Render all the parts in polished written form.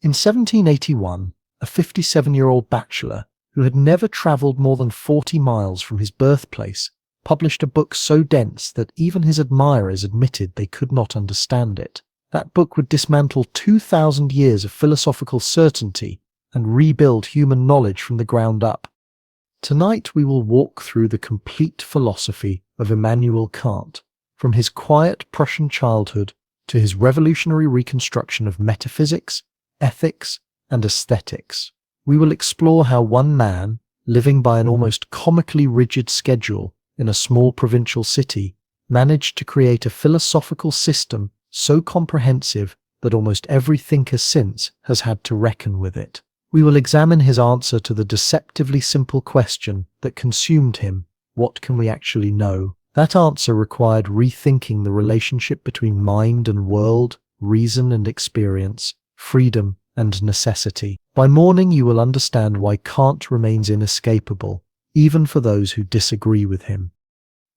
In 1781, a 57-year-old bachelor who had never traveled more than 40 miles from his birthplace published a book so dense that even his admirers admitted they could not understand it. That book would dismantle 2,000 years of philosophical certainty and rebuild human knowledge from the ground up. Tonight we will walk through the complete philosophy of Immanuel Kant, from his quiet Prussian childhood to his revolutionary reconstruction of metaphysics, ethics, and aesthetics. We will explore how one man, living by an almost comically rigid schedule in a small provincial city, managed to create a philosophical system so comprehensive that almost every thinker since has had to reckon with it. We will examine his answer to the deceptively simple question that consumed him: what can we actually know? That answer required rethinking the relationship between mind and world, reason and experience, freedom and necessity. By morning you will understand why Kant remains inescapable, even for those who disagree with him.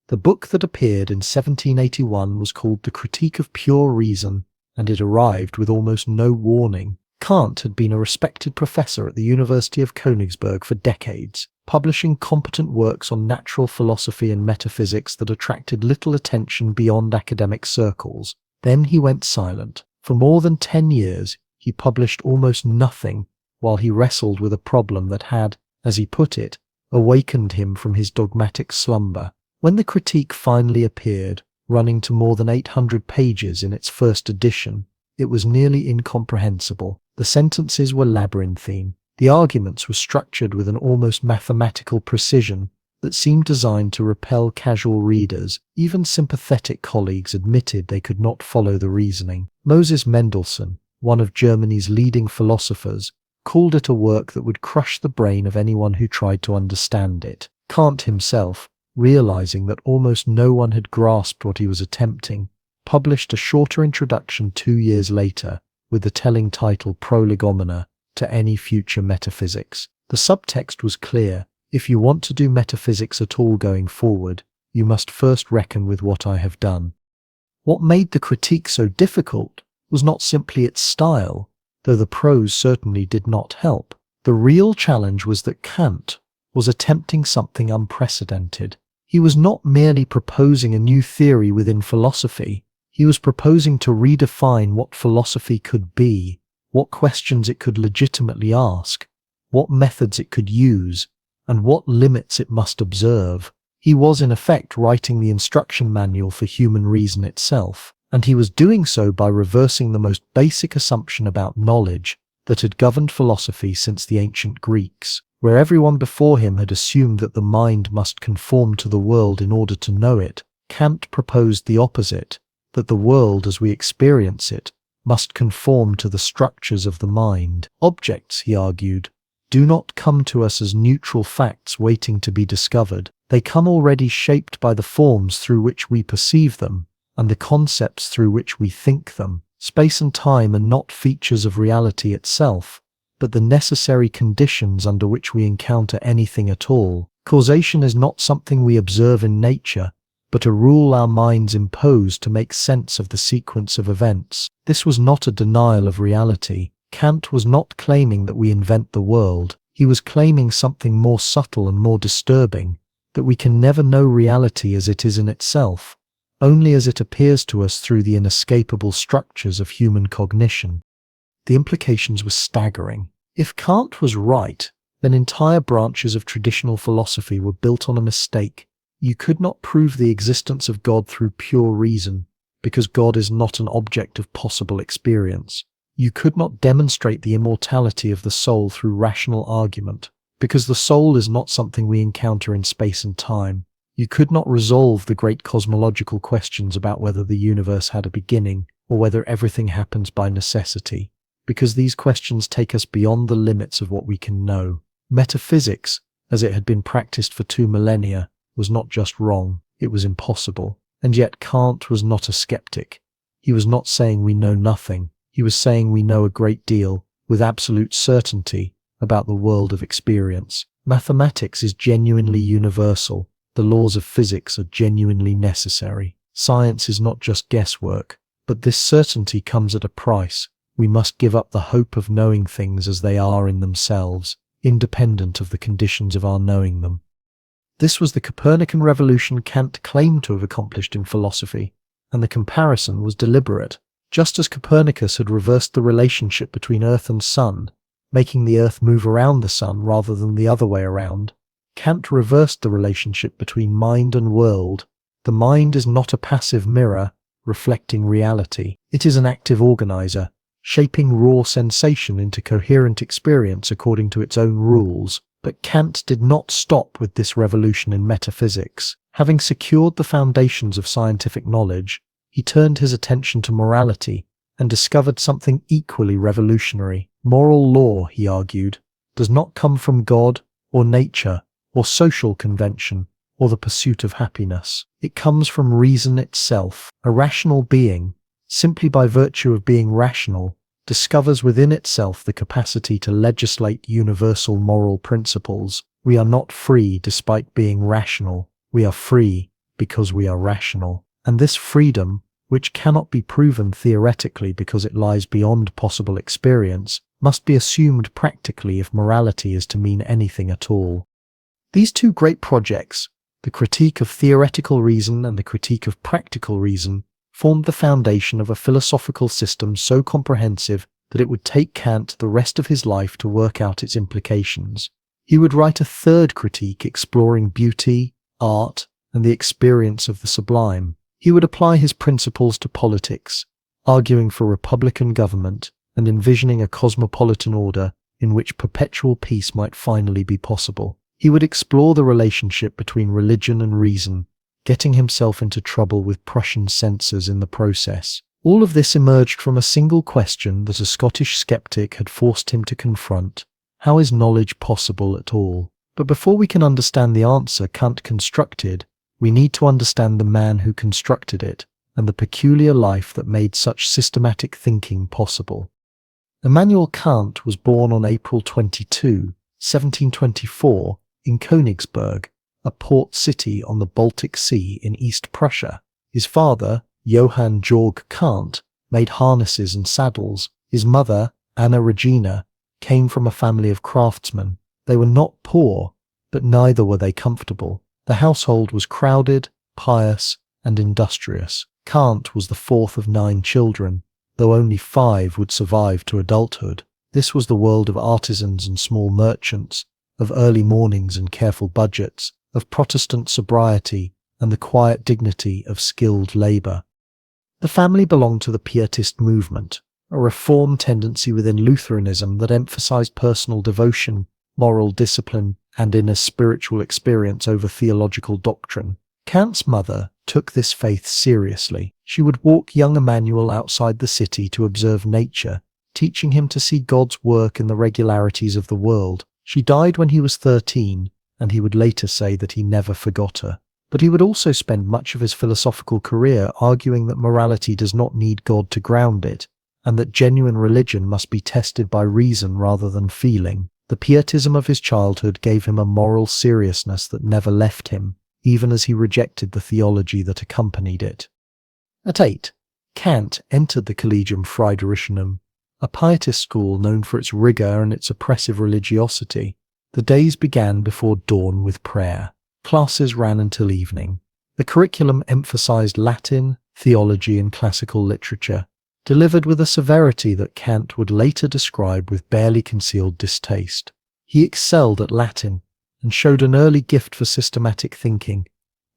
The book that appeared in 1781 was called The Critique of Pure Reason, and it arrived with almost no warning. Kant had been a respected professor at the University of Königsberg for decades, publishing competent works on natural philosophy and metaphysics that attracted little attention beyond academic circles. Then he went silent. For more than 10 years, he published almost nothing while he wrestled with a problem that had, as he put it, awakened him from his dogmatic slumber. When the critique finally appeared, running to more than 800 pages in its first edition, it was nearly incomprehensible. The sentences were labyrinthine. The arguments were structured with an almost mathematical precision that seemed designed to repel casual readers. Even sympathetic colleagues admitted they could not follow the reasoning. Moses Mendelssohn, one of Germany's leading philosophers, called it a work that would crush the brain of anyone who tried to understand it. Kant himself, realizing that almost no one had grasped what he was attempting, published a shorter introduction 2 years later with the telling title Prolegomena to Any Future Metaphysics. The subtext was clear: if you want to do metaphysics at all going forward, you must first reckon with what I have done. What made the critique so difficult was not simply its style, though the prose certainly did not help. The real challenge was that Kant was attempting something unprecedented. He was not merely proposing a new theory within philosophy. He was proposing to redefine what philosophy could be, what questions it could legitimately ask, what methods it could use, and what limits it must observe. He was in effect writing the instruction manual for human reason itself, and he was doing so by reversing the most basic assumption about knowledge that had governed philosophy since the ancient Greeks. Where everyone before him had assumed that the mind must conform to the world in order to know it, Kant proposed the opposite, that the world as we experience it must conform to the structures of the mind. Objects, he argued, do not come to us as neutral facts waiting to be discovered. They come already shaped by the forms through which we perceive them, and the concepts through which we think them. Space and time are not features of reality itself, but the necessary conditions under which we encounter anything at all. Causation is not something we observe in nature, but a rule our minds impose to make sense of the sequence of events. This was not a denial of reality. Kant was not claiming that we invent the world. He was claiming something more subtle and more disturbing, that we can never know reality as it is in itself, only as it appears to us through the inescapable structures of human cognition. The implications were staggering. If Kant was right, then entire branches of traditional philosophy were built on a mistake. You could not prove the existence of God through pure reason, because God is not an object of possible experience. You could not demonstrate the immortality of the soul through rational argument, because the soul is not something we encounter in space and time. You could not resolve the great cosmological questions about whether the universe had a beginning, or whether everything happens by necessity, because these questions take us beyond the limits of what we can know. Metaphysics, as it had been practiced for 2 millennia, was not just wrong, it was impossible. And yet Kant was not a skeptic. He was not saying we know nothing. He was saying we know a great deal, with absolute certainty, about the world of experience. Mathematics is genuinely universal. The laws of physics are genuinely necessary. Science is not just guesswork, but this certainty comes at a price. We must give up the hope of knowing things as they are in themselves, independent of the conditions of our knowing them. This was the Copernican revolution Kant claimed to have accomplished in philosophy, and the comparison was deliberate. Just as Copernicus had reversed the relationship between Earth and Sun, making the Earth move around the Sun rather than the other way around, Kant reversed the relationship between mind and world. The mind is not a passive mirror reflecting reality. It is an active organizer, shaping raw sensation into coherent experience according to its own rules. But Kant did not stop with this revolution in metaphysics. Having secured the foundations of scientific knowledge, he turned his attention to morality and discovered something equally revolutionary. Moral law, he argued, does not come from God or nature or social convention or the pursuit of happiness. It comes from reason itself. A rational being, simply by virtue of being rational, discovers within itself the capacity to legislate universal moral principles. We are not free despite being rational. We are free because we are rational. And this freedom, which cannot be proven theoretically because it lies beyond possible experience, must be assumed practically if morality is to mean anything at all. These two great projects, the critique of theoretical reason and the critique of practical reason, formed the foundation of a philosophical system so comprehensive that it would take Kant the rest of his life to work out its implications. He would write a third critique exploring beauty, art, and the experience of the sublime. He would apply his principles to politics, arguing for republican government and envisioning a cosmopolitan order in which perpetual peace might finally be possible. He would explore the relationship between religion and reason, getting himself into trouble with Prussian censors in the process. All of this emerged from a single question that a Scottish skeptic had forced him to confront: how is knowledge possible at all? But before we can understand the answer Kant constructed, we need to understand the man who constructed it and the peculiar life that made such systematic thinking possible. Immanuel Kant was born on April 22, 1724, in Königsberg, a port city on the Baltic Sea in East Prussia. His father, Johann Georg Kant, made harnesses and saddles. His mother, Anna Regina, came from a family of craftsmen. They were not poor, but neither were they comfortable. The household was crowded, pious, and industrious. Kant was the fourth of 9 children, though only 5 would survive to adulthood. This was the world of artisans and small merchants, of early mornings and careful budgets, of Protestant sobriety and the quiet dignity of skilled labor. The family belonged to the Pietist movement, a reform tendency within Lutheranism that emphasized personal devotion, moral discipline, and inner spiritual experience over theological doctrine. Kant's mother took this faith seriously. She would walk young Immanuel outside the city to observe nature, teaching him to see God's work in the regularities of the world. She died when he was 13, and he would later say that he never forgot her. But he would also spend much of his philosophical career arguing that morality does not need God to ground it, and that genuine religion must be tested by reason rather than feeling. The pietism of his childhood gave him a moral seriousness that never left him, even as he rejected the theology that accompanied it. At 8, Kant entered the Collegium Fridericianum, a pietist school known for its rigor and its oppressive religiosity. The days began before dawn with prayer. Classes ran until evening. The curriculum emphasized Latin, theology, and classical literature, delivered with a severity that Kant would later describe with barely concealed distaste. He excelled at Latin and showed an early gift for systematic thinking,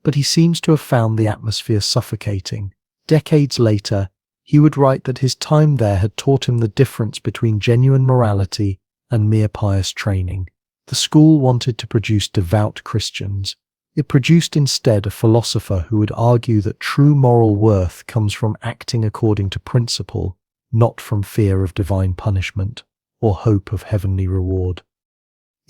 but he seems to have found the atmosphere suffocating. Decades later, he would write that his time there had taught him the difference between genuine morality and mere pious training. The school wanted to produce devout Christians. It produced instead a philosopher who would argue that true moral worth comes from acting according to principle, not from fear of divine punishment or hope of heavenly reward.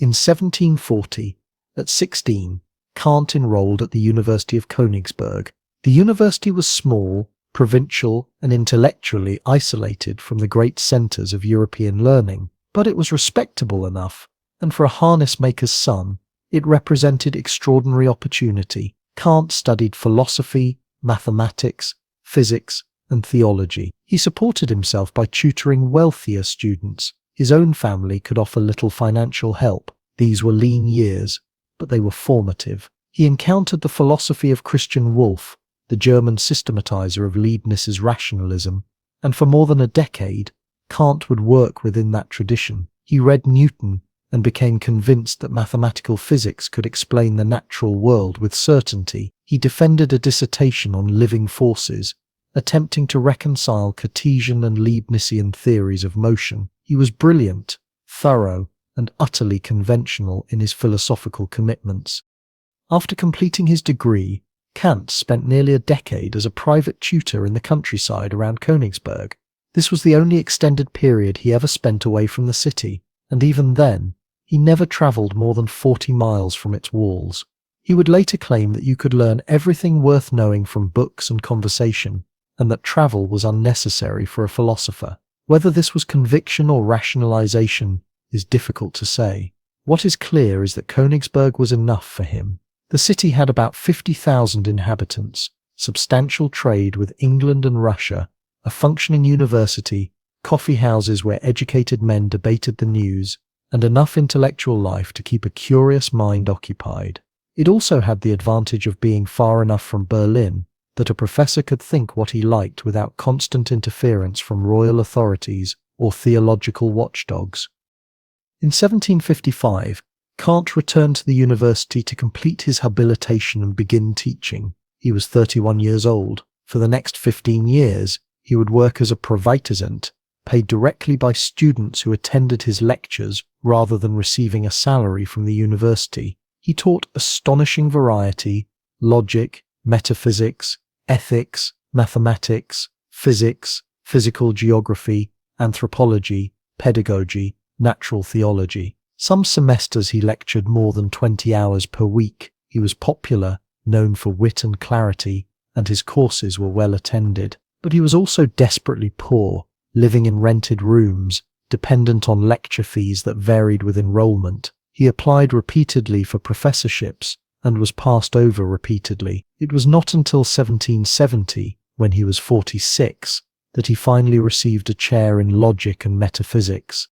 In 1740, at 16, Kant enrolled at the University of Königsberg. The university was small, provincial, and intellectually isolated from the great centers of European learning, but it was respectable enough, and for a harness maker's son, it represented extraordinary opportunity. Kant studied philosophy, mathematics, physics, and theology. He supported himself by tutoring wealthier students. His own family could offer little financial help. These were lean years, but they were formative. He encountered the philosophy of Christian Wolff, the German systematizer of Leibniz's rationalism, and for more than a decade, Kant would work within that tradition. He read Newton and became convinced that mathematical physics could explain the natural world with certainty. He defended a dissertation on living forces, attempting to reconcile Cartesian and Leibnizian theories of motion. He was brilliant, thorough, and utterly conventional in his philosophical commitments. After completing his degree, Kant spent nearly a decade as a private tutor in the countryside around Königsberg. This was the only extended period he ever spent away from the city, and even then, he never travelled more than 40 miles from its walls. He would later claim that you could learn everything worth knowing from books and conversation, and that travel was unnecessary for a philosopher. Whether this was conviction or rationalization is difficult to say. What is clear is that Königsberg was enough for him. The city had about 50,000 inhabitants, substantial trade with England and Russia, a functioning university, coffee houses where educated men debated the news, and enough intellectual life to keep a curious mind occupied. It also had the advantage of being far enough from Berlin that a professor could think what he liked without constant interference from royal authorities or theological watchdogs. In 1755, Kant returned to the university to complete his habilitation and begin teaching. He was 31 years old. For the next 15 years, he would work as a Privatisant, paid directly by students who attended his lectures rather than receiving a salary from the university. He taught astonishing variety: logic, metaphysics, ethics, mathematics, physics, physical geography, anthropology, pedagogy, natural theology. Some semesters he lectured more than 20 hours per week. He was popular, known for wit and clarity, and his courses were well attended. But he was also desperately poor, living in rented rooms, dependent on lecture fees that varied with enrollment. He applied repeatedly for professorships and was passed over repeatedly. It was not until 1770, when he was 46, that he finally received a chair in logic and metaphysics.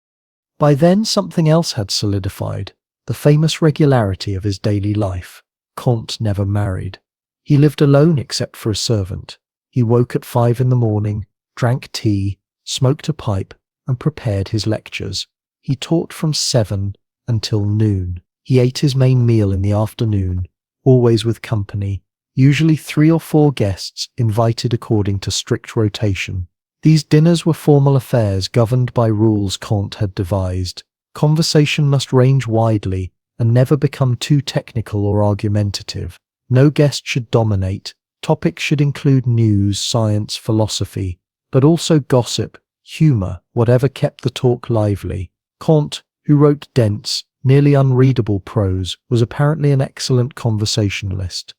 By then something else had solidified, the famous regularity of his daily life. Kant never married. He lived alone except for a servant. He woke at 5 in the morning, drank tea, smoked a pipe, and prepared his lectures. He taught from 7 until noon. He ate his main meal in the afternoon, always with company, usually 3 or 4 guests invited according to strict rotation. These dinners were formal affairs governed by rules Kant had devised. Conversation must range widely and never become too technical or argumentative. No guest should dominate. Topics should include news, science, philosophy, but also gossip, humour, whatever kept the talk lively. Kant, who wrote dense, nearly unreadable prose, was apparently an excellent conversationalist.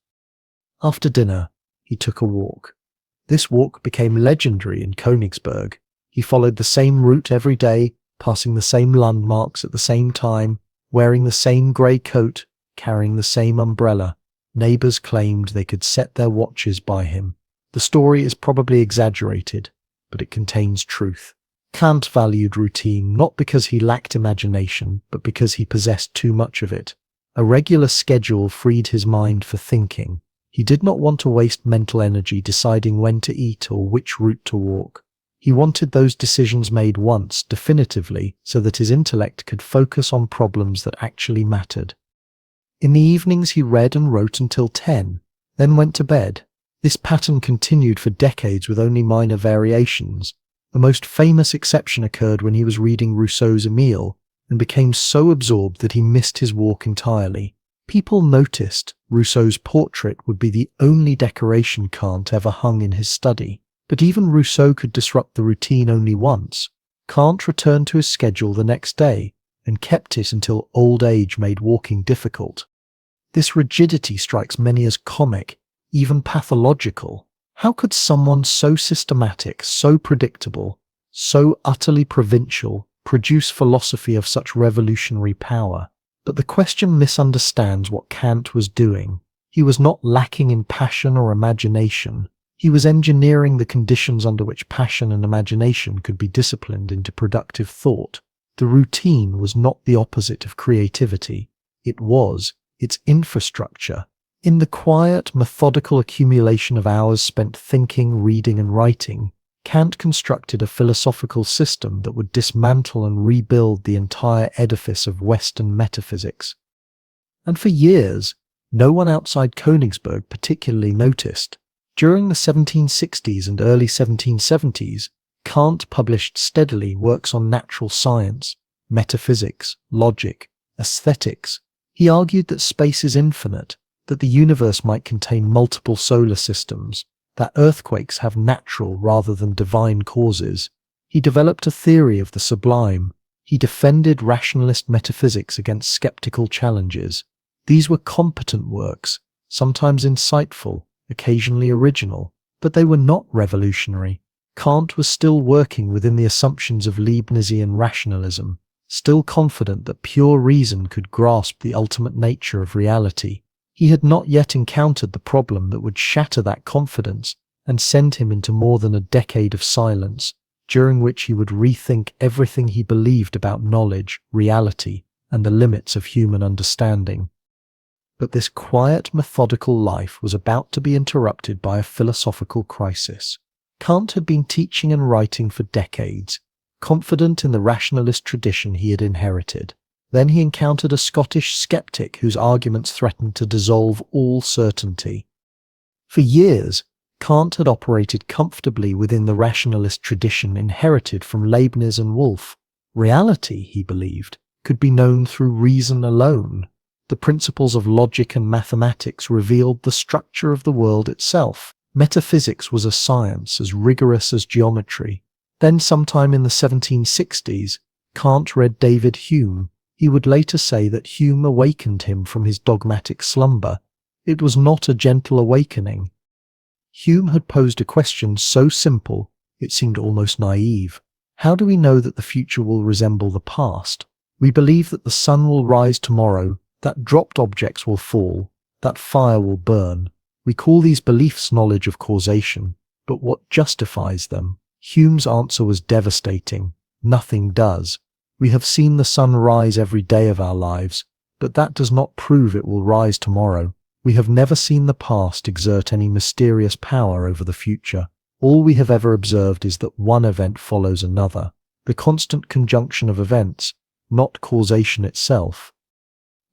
After dinner, he took a walk. This walk became legendary in Königsberg. He followed the same route every day, passing the same landmarks at the same time, wearing the same grey coat, carrying the same umbrella. Neighbours claimed they could set their watches by him. The story is probably exaggerated, but it contains truth. Kant valued routine not because he lacked imagination, but because he possessed too much of it. A regular schedule freed his mind for thinking. He did not want to waste mental energy deciding when to eat or which route to walk. He wanted those decisions made once, definitively, so that his intellect could focus on problems that actually mattered. In the evenings he read and wrote until 10, then went to bed. This pattern continued for decades with only minor variations. The most famous exception occurred when he was reading Rousseau's Emile and became so absorbed that he missed his walk entirely. People noticed Rousseau's portrait would be the only decoration Kant ever hung in his study. But even Rousseau could disrupt the routine only once. Kant returned to his schedule the next day and kept it until old age made walking difficult. This rigidity strikes many as comic, even pathological. How could someone so systematic, so predictable, so utterly provincial, produce philosophy of such revolutionary power? But the question misunderstands what Kant was doing. He was not lacking in passion or imagination. He was engineering the conditions under which passion and imagination could be disciplined into productive thought. The routine was not the opposite of creativity. It was its infrastructure. In the quiet, methodical accumulation of hours spent thinking, reading, and writing, Kant constructed a philosophical system that would dismantle and rebuild the entire edifice of Western metaphysics. And for years, no one outside Königsberg particularly noticed. During the 1760s and early 1770s, Kant published steadily works on natural science, metaphysics, logic, aesthetics. He argued that space is infinite, that the universe might contain multiple solar systems, that earthquakes have natural rather than divine causes. He developed a theory of the sublime. He defended rationalist metaphysics against skeptical challenges. These were competent works, sometimes insightful, occasionally original, but they were not revolutionary. Kant was still working within the assumptions of Leibnizian rationalism, still confident that pure reason could grasp the ultimate nature of reality. He had not yet encountered the problem that would shatter that confidence and send him into more than a decade of silence, during which he would rethink everything he believed about knowledge, reality, and the limits of human understanding. But this quiet, methodical life was about to be interrupted by a philosophical crisis. Kant had been teaching and writing for decades, confident in the rationalist tradition he had inherited. Then he encountered a Scottish skeptic whose arguments threatened to dissolve all certainty. For years, Kant had operated comfortably within the rationalist tradition inherited from Leibniz and Wolff. Reality, he believed, could be known through reason alone. The principles of logic and mathematics revealed the structure of the world itself. Metaphysics was a science as rigorous as geometry. Then sometime in the 1760s, Kant read David Hume. He would later say that Hume awakened him from his dogmatic slumber. It was not a gentle awakening. Hume had posed a question so simple, it seemed almost naive. How do we know that the future will resemble the past? We believe that the sun will rise tomorrow, that dropped objects will fall, that fire will burn. We call these beliefs knowledge of causation, but what justifies them? Hume's answer was devastating. Nothing does. We have seen the sun rise every day of our lives, but that does not prove it will rise tomorrow. We have never seen the past exert any mysterious power over the future. All we have ever observed is that one event follows another, the constant conjunction of events, not causation itself.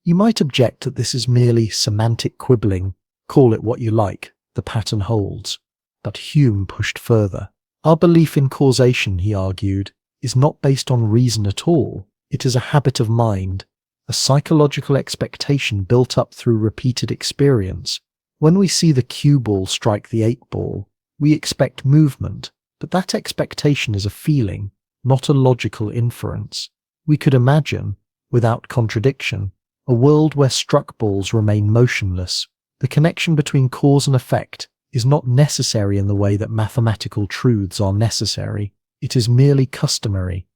You might object that this is merely semantic quibbling. Call it what you like, the pattern holds. But Hume pushed further. Our belief in causation, he argued, is not based on reason at all. It is a habit of mind, a psychological expectation built up through repeated experience. When we see the cue ball strike the 8-ball, we expect movement, but that expectation is a feeling, not a logical inference. We could imagine, without contradiction, a world where struck balls remain motionless. The connection between cause and effect is not necessary in the way that mathematical truths are necessary. It is merely customary.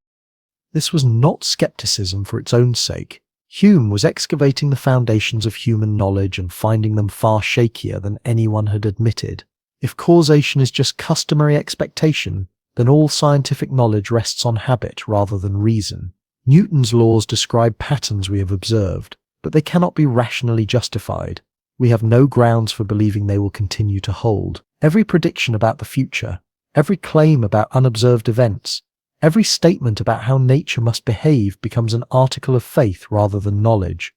This was not skepticism for its own sake. Hume was excavating the foundations of human knowledge and finding them far shakier than anyone had admitted. If causation is just customary expectation, then all scientific knowledge rests on habit rather than reason. Newton's laws describe patterns we have observed, but they cannot be rationally justified. We have no grounds for believing they will continue to hold. Every prediction about the future, every claim about unobserved events, every statement about how nature must behave becomes an article of faith rather than knowledge.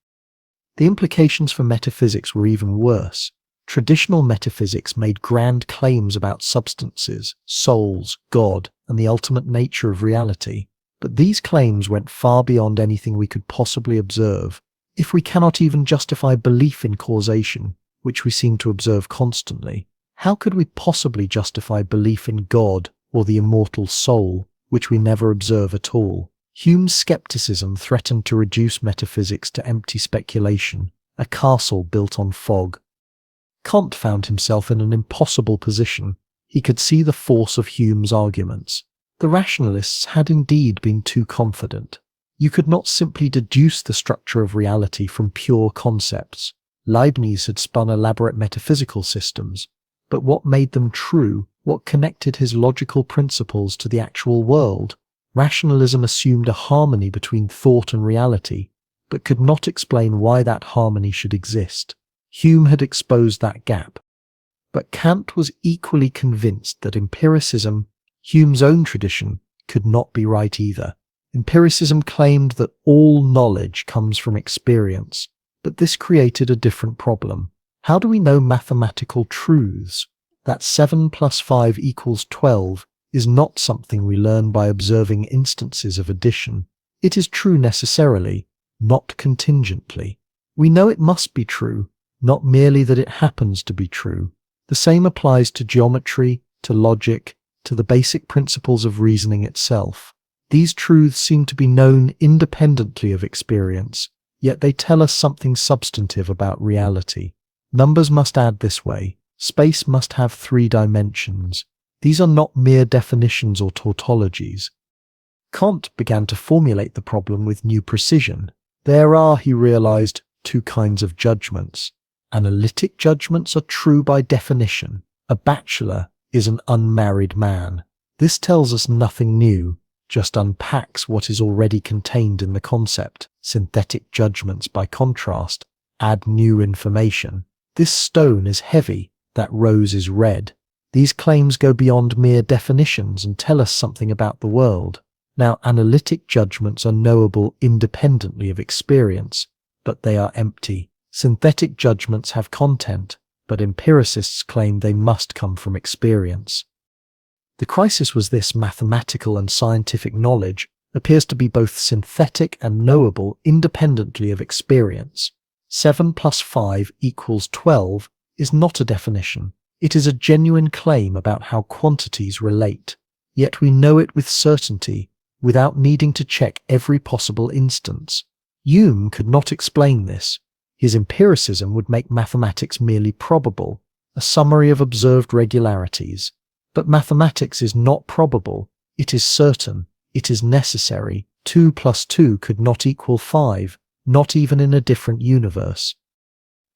The implications for metaphysics were even worse. Traditional metaphysics made grand claims about substances, souls, God, and the ultimate nature of reality. But these claims went far beyond anything we could possibly observe. If we cannot even justify belief in causation, which we seem to observe constantly, how could we possibly justify belief in God or the immortal soul, which we never observe at all? Hume's skepticism threatened to reduce metaphysics to empty speculation, a castle built on fog. Kant found himself in an impossible position. He could see the force of Hume's arguments. The rationalists had indeed been too confident. You could not simply deduce the structure of reality from pure concepts. Leibniz had spun elaborate metaphysical systems, But what made them true? What connected his logical principles to the actual world? Rationalism assumed a harmony between thought and reality, but could not explain why that harmony should exist. Hume had exposed that gap. But Kant was equally convinced that empiricism, Hume's own tradition, could not be right either. Empiricism claimed that all knowledge comes from experience, but this created a different problem. How do we know mathematical truths? That 7 plus 5 equals 12 is not something we learn by observing instances of addition. It is true necessarily, not contingently. We know it must be true, not merely that it happens to be true. The same applies to geometry, to logic, to the basic principles of reasoning itself. These truths seem to be known independently of experience, yet they tell us something substantive about reality. Numbers must add this way. Space must have 3 dimensions. These are not mere definitions or tautologies. Kant began to formulate the problem with new precision. There are, he realized, 2 kinds of judgments. Analytic judgments are true by definition. A bachelor is an unmarried man. This tells us nothing new, just unpacks what is already contained in the concept. Synthetic judgments, by contrast, add new information. This stone is heavy, that rose is red. These claims go beyond mere definitions and tell us something about the world. Now, analytic judgments are knowable independently of experience, but they are empty. Synthetic judgments have content, but empiricists claim they must come from experience. The crisis was this: mathematical and scientific knowledge appears to be both synthetic and knowable independently of experience. 7 plus 5 equals 12 is not a definition. It is a genuine claim about how quantities relate. Yet we know it with certainty, without needing to check every possible instance. Hume could not explain this. His empiricism would make mathematics merely probable, a summary of observed regularities. But mathematics is not probable. It is certain. It is necessary. 2 plus 2 could not equal 5, not even in a different universe.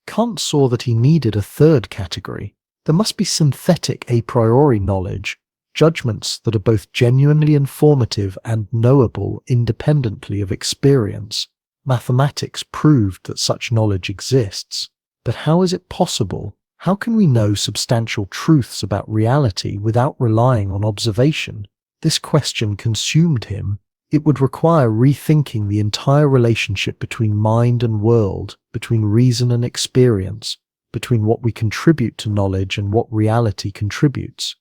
Kant saw that he needed a third category. There must be synthetic a priori knowledge, judgments that are both genuinely informative and knowable independently of experience. Mathematics proved that such knowledge exists. But how is it possible? How can we know substantial truths about reality without relying on observation? This question consumed him. It would require rethinking the entire relationship between mind and world, between reason and experience, between what we contribute to knowledge and what reality contributes.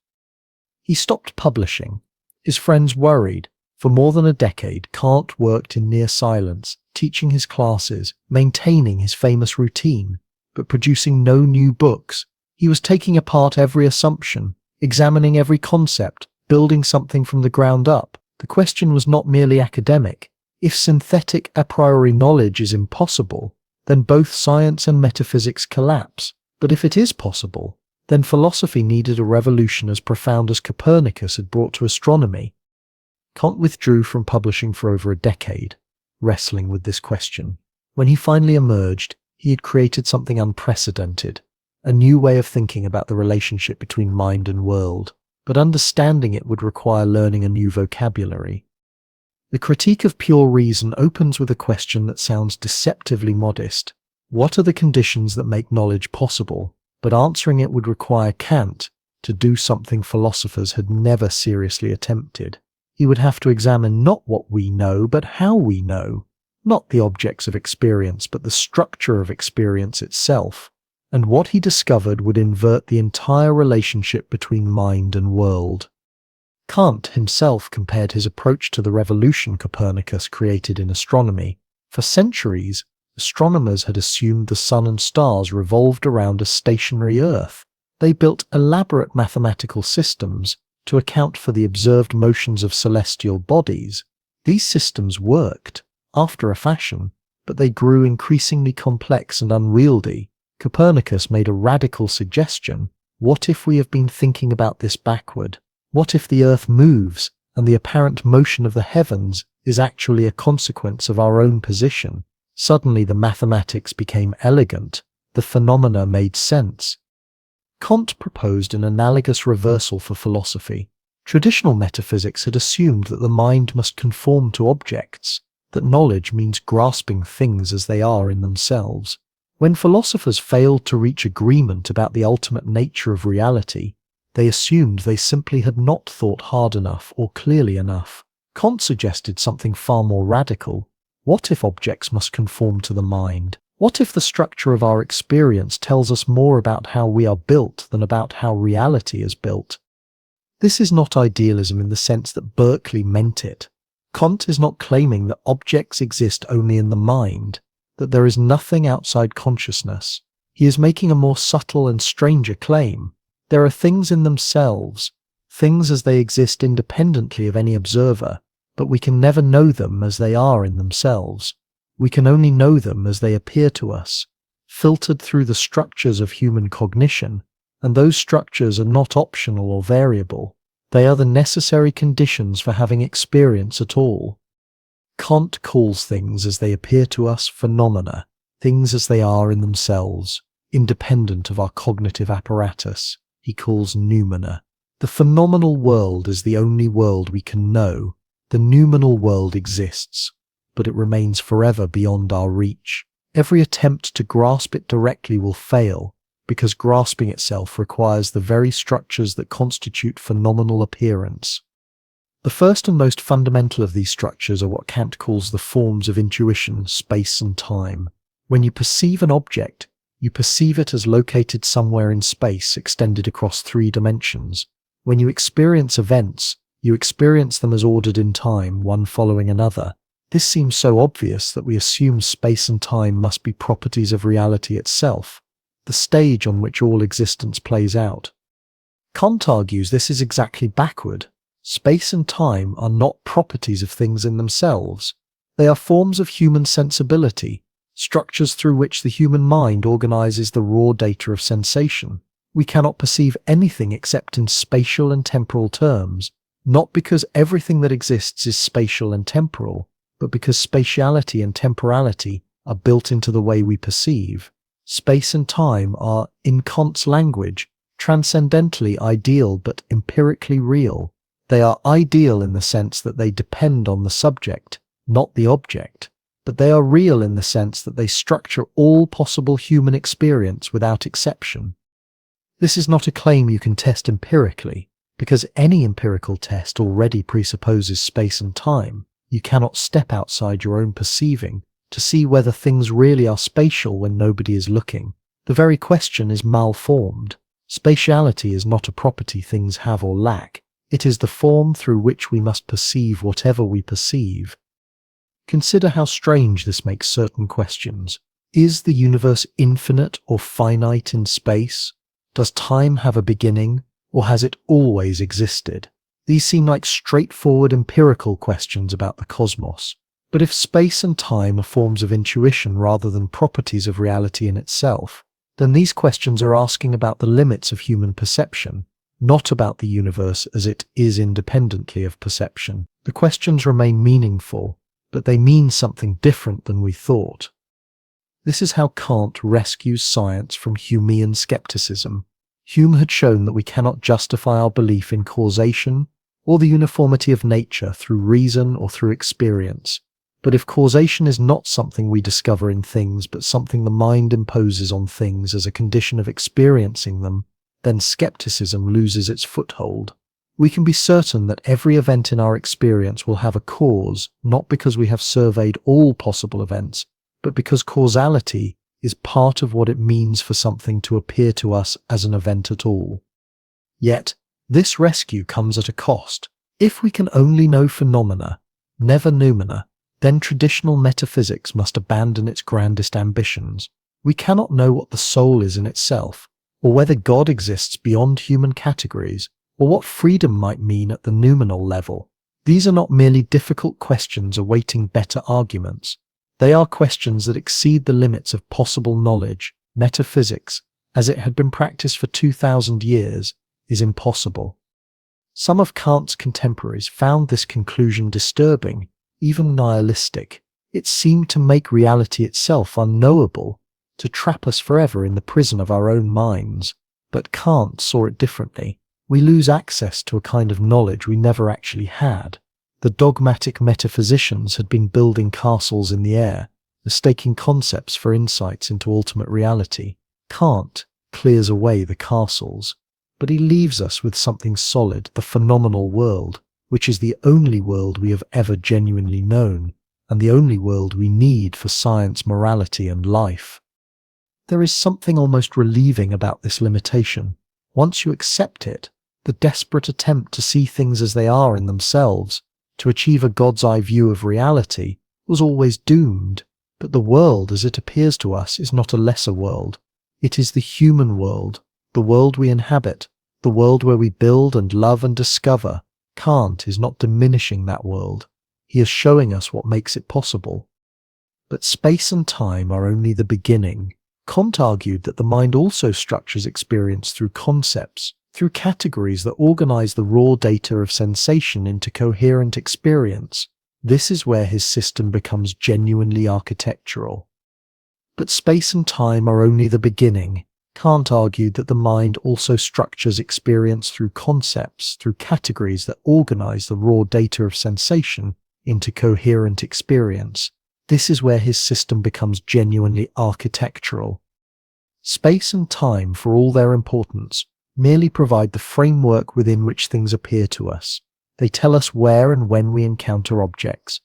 He stopped publishing. His friends worried. For more than a decade, Kant worked in near silence, teaching his classes, maintaining his famous routine, but producing no new books. He was taking apart every assumption, examining every concept, building something from the ground up. The question was not merely academic. If synthetic a priori knowledge is impossible, then both science and metaphysics collapse. But if it is possible, then philosophy needed a revolution as profound as Copernicus had brought to astronomy. Kant withdrew from publishing for over a decade, wrestling with this question. When he finally emerged, he had created something unprecedented, a new way of thinking about the relationship between mind and world. But understanding it would require learning a new vocabulary. The critique of pure reason opens with a question that sounds deceptively modest. What are the conditions that make knowledge possible? But answering it would require Kant to do something philosophers had never seriously attempted. He would have to examine not what we know, but how we know. Not the objects of experience, but the structure of experience itself. And what he discovered would invert the entire relationship between mind and world. Kant himself compared his approach to the revolution Copernicus created in astronomy. For centuries, astronomers had assumed the sun and stars revolved around a stationary Earth. They built elaborate mathematical systems to account for the observed motions of celestial bodies. These systems worked, after a fashion, but they grew increasingly complex and unwieldy. Copernicus made a radical suggestion. What if we have been thinking about this backward? What if the Earth moves, and the apparent motion of the heavens is actually a consequence of our own position? Suddenly the mathematics became elegant. The phenomena made sense. Kant proposed an analogous reversal for philosophy. Traditional metaphysics had assumed that the mind must conform to objects, that knowledge means grasping things as they are in themselves. When philosophers failed to reach agreement about the ultimate nature of reality, they assumed they simply had not thought hard enough or clearly enough. Kant suggested something far more radical. What if objects must conform to the mind? What if the structure of our experience tells us more about how we are built than about how reality is built? This is not idealism in the sense that Berkeley meant it. Kant is not claiming that objects exist only in the mind, that there is nothing outside consciousness. He is making a more subtle and stranger claim. There are things in themselves, things as they exist independently of any observer, but we can never know them as they are in themselves. We can only know them as they appear to us, filtered through the structures of human cognition, and those structures are not optional or variable. They are the necessary conditions for having experience at all. Kant calls things as they appear to us phenomena, things as they are in themselves, independent of our cognitive apparatus. He calls noumena. The phenomenal world is the only world we can know. The noumenal world exists, but it remains forever beyond our reach. Every attempt to grasp it directly will fail, because grasping itself requires the very structures that constitute phenomenal appearance. The first and most fundamental of these structures are what Kant calls the forms of intuition, space and time. When you perceive an object, you perceive it as located somewhere in space, extended across 3 dimensions. When you experience events, you experience them as ordered in time, one following another. This seems so obvious that we assume space and time must be properties of reality itself, the stage on which all existence plays out. Kant argues this is exactly backward. Space and time are not properties of things in themselves. They are forms of human sensibility, structures through which the human mind organizes the raw data of sensation. We cannot perceive anything except in spatial and temporal terms, not because everything that exists is spatial and temporal, but because spatiality and temporality are built into the way we perceive. Space and time are, in Kant's language, transcendentally ideal but empirically real. They are ideal in the sense that they depend on the subject, not the object, but they are real in the sense that they structure all possible human experience without exception. This is not a claim you can test empirically, because any empirical test already presupposes space and time. You cannot step outside your own perceiving to see whether things really are spatial when nobody is looking. The very question is malformed. Spatiality is not a property things have or lack. It is the form through which we must perceive whatever we perceive. Consider how strange this makes certain questions. Is the universe infinite or finite in space? Does time have a beginning, or has it always existed? These seem like straightforward empirical questions about the cosmos. But if space and time are forms of intuition rather than properties of reality in itself, then these questions are asking about the limits of human perception, not about the universe as it is independently of perception. The questions remain meaningful, but they mean something different than we thought. This is how Kant rescues science from Humean skepticism. Hume had shown that we cannot justify our belief in causation or the uniformity of nature through reason or through experience. But if causation is not something we discover in things, but something the mind imposes on things as a condition of experiencing them, then skepticism loses its foothold. We can be certain that every event in our experience will have a cause, not because we have surveyed all possible events, but because causality is part of what it means for something to appear to us as an event at all. Yet, this rescue comes at a cost. If we can only know phenomena, never noumena, then traditional metaphysics must abandon its grandest ambitions. We cannot know what the soul is in itself, or whether God exists beyond human categories, or what freedom might mean at the noumenal level. These are not merely difficult questions awaiting better arguments. They are questions that exceed the limits of possible knowledge. Metaphysics, as it had been practiced for 2,000 years, is impossible. Some of Kant's contemporaries found this conclusion disturbing, even nihilistic. It seemed to make reality itself unknowable, to trap us forever in the prison of our own minds. But Kant saw it differently. We lose access to a kind of knowledge we never actually had. The dogmatic metaphysicians had been building castles in the air, mistaking concepts for insights into ultimate reality. Kant clears away the castles, but he leaves us with something solid, the phenomenal world, which is the only world we have ever genuinely known, and the only world we need for science, morality, and life. There is something almost relieving about this limitation. Once you accept it, the desperate attempt to see things as they are in themselves, to achieve a God's-eye view of reality, was always doomed. But the world as it appears to us is not a lesser world. It is the human world, the world we inhabit, the world where we build and love and discover. Kant is not diminishing that world. He is showing us what makes it possible. But space and time are only the beginning. Kant argued that the mind also structures experience through concepts, through categories that organize the raw data of sensation into coherent experience. This is where his system becomes genuinely architectural. But space and time are only the beginning. Kant argued that the mind also structures experience through concepts, through categories that organize the raw data of sensation into coherent experience. This is where his system becomes genuinely architectural. Space and time, for all their importance, merely provide the framework within which things appear to us. They tell us where and when we encounter objects,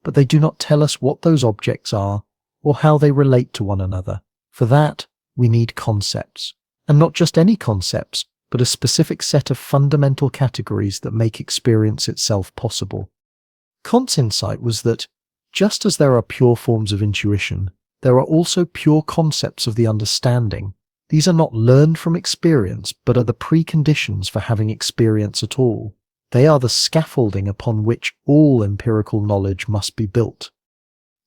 but they do not tell us what those objects are or how they relate to one another. For that, we need concepts, and not just any concepts, but a specific set of fundamental categories that make experience itself possible. Kant's insight was that, just as there are pure forms of intuition, there are also pure concepts of the understanding. These are not learned from experience, but are the preconditions for having experience at all. They are the scaffolding upon which all empirical knowledge must be built.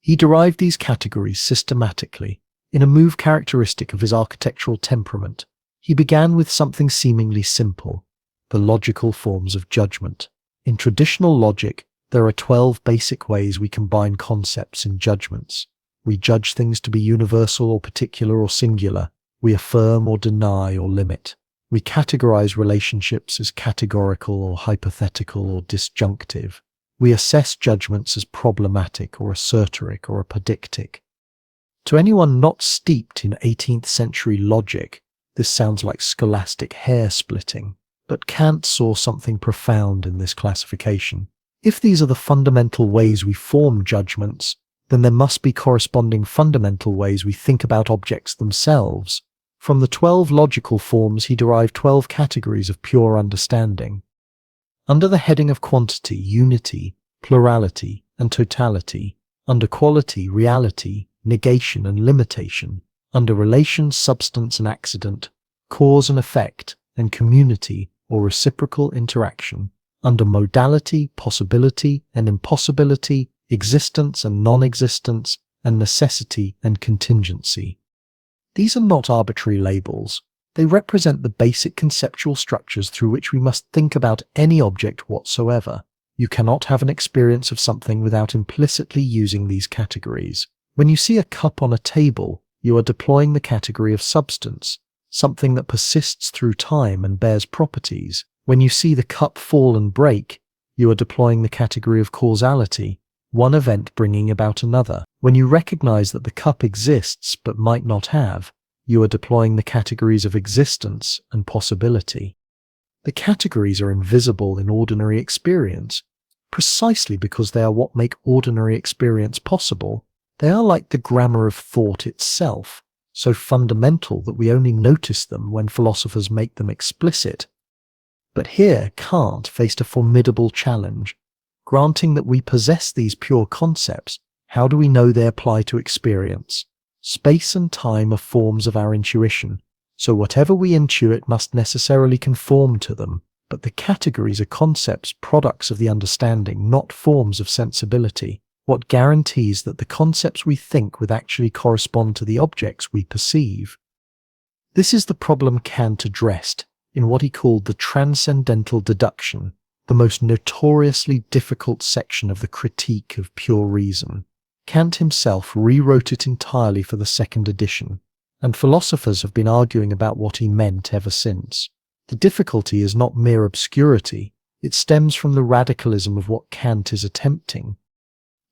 He derived these categories systematically, in a move characteristic of his architectural temperament. He began with something seemingly simple, the logical forms of judgment. In traditional logic, there are 12 basic ways we combine concepts in judgments. We judge things to be universal or particular or singular. We affirm or deny or limit. We categorize relationships as categorical or hypothetical or disjunctive. We assess judgments as problematic or assertoric or apodictic. To anyone not steeped in 18th century logic, this sounds like scholastic hair-splitting, but Kant saw something profound in this classification. If these are the fundamental ways we form judgments, then there must be corresponding fundamental ways we think about objects themselves. From the 12 logical forms, he derived 12 categories of pure understanding. Under the heading of quantity, unity, plurality, and totality, under quality, reality, negation and limitation, under relation, substance and accident, cause and effect, and community or reciprocal interaction, under modality, possibility and impossibility, existence and non-existence, and necessity and contingency. These are not arbitrary labels. They represent the basic conceptual structures through which we must think about any object whatsoever. You cannot have an experience of something without implicitly using these categories. When you see a cup on a table, you are deploying the category of substance, something that persists through time and bears properties. When you see the cup fall and break, you are deploying the category of causality, one event bringing about another. When you recognize that the cup exists but might not have, you are deploying the categories of existence and possibility. The categories are invisible in ordinary experience, precisely because they are what make ordinary experience possible. They are like the grammar of thought itself, so fundamental that we only notice them when philosophers make them explicit. But here Kant faced a formidable challenge. Granting that we possess these pure concepts, how do we know they apply to experience? Space and time are forms of our intuition, so whatever we intuit must necessarily conform to them. But the categories are concepts, products of the understanding, not forms of sensibility. What guarantees that the concepts we think with actually correspond to the objects we perceive? This is the problem Kant addressed in what he called the transcendental deduction, the most notoriously difficult section of the critique of pure reason. Kant himself rewrote it entirely for the second edition. and philosophers have been arguing about what he meant ever since. The difficulty is not mere obscurity, it stems from the radicalism of what Kant is attempting.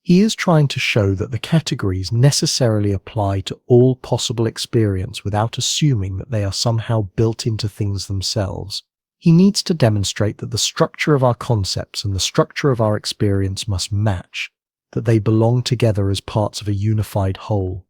He is trying to show that the categories necessarily apply to all possible experience without assuming that they are somehow built into things themselves. He needs to demonstrate that the structure of our concepts and the structure of our experience must match, that they belong together as parts of a unified whole.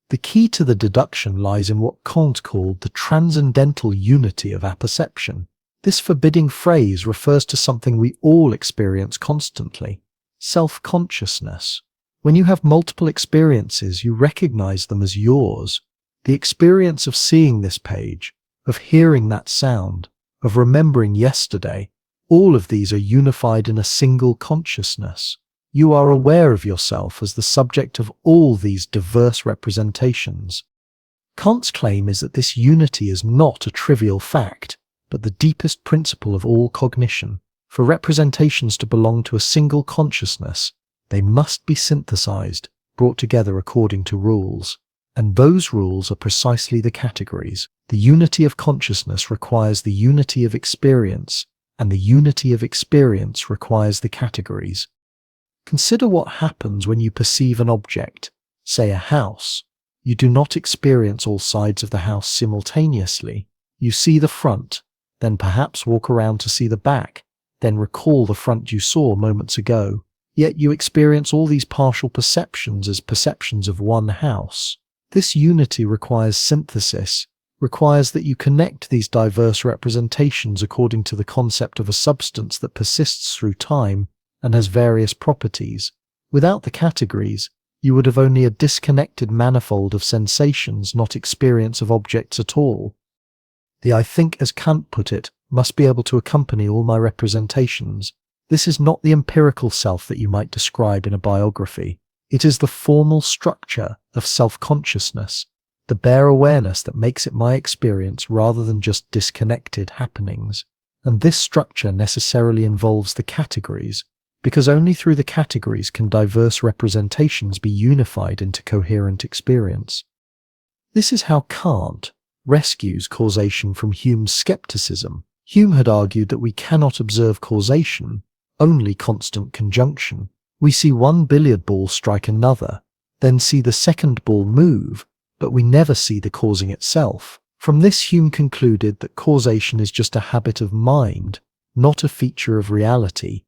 The key to the deduction lies in what Kant called the transcendental unity of apperception. This forbidding phrase refers to something we all experience constantly: self-consciousness. When you have multiple experiences, you recognize them as yours. The experience of seeing this page, of hearing that sound, of remembering yesterday, all of these are unified in a single consciousness. You are aware of yourself as the subject of all these diverse representations. Kant's claim is that this unity is not a trivial fact, but the deepest principle of all cognition. For representations to belong to a single consciousness, they must be synthesized, brought together according to rules. And those rules are precisely the categories. The unity of consciousness requires the unity of experience, and the unity of experience requires the categories. Consider what happens when you perceive an object, say a house. You do not experience all sides of the house simultaneously. You see the front, then perhaps walk around to see the back, then recall the front you saw moments ago. Yet you experience all these partial perceptions as perceptions of one house. This unity requires synthesis, requires that you connect these diverse representations according to the concept of a substance that persists through time and has various properties. Without the categories, you would have only a disconnected manifold of sensations, not experience of objects at all. The I think, as Kant put it, must be able to accompany all my representations. This is not the empirical self that you might describe in a biography. It is the formal structure of self-consciousness, the bare awareness that makes it my experience rather than just disconnected happenings. And this structure necessarily involves the categories, because only through the categories can diverse representations be unified into coherent experience. This is how Kant rescues causation from Hume's skepticism. Hume had argued that we cannot observe causation, only constant conjunction. We see one billiard ball strike another, then see the second ball move, but we never see the causing itself. From this, Hume concluded that causation is just a habit of mind, not a feature of reality.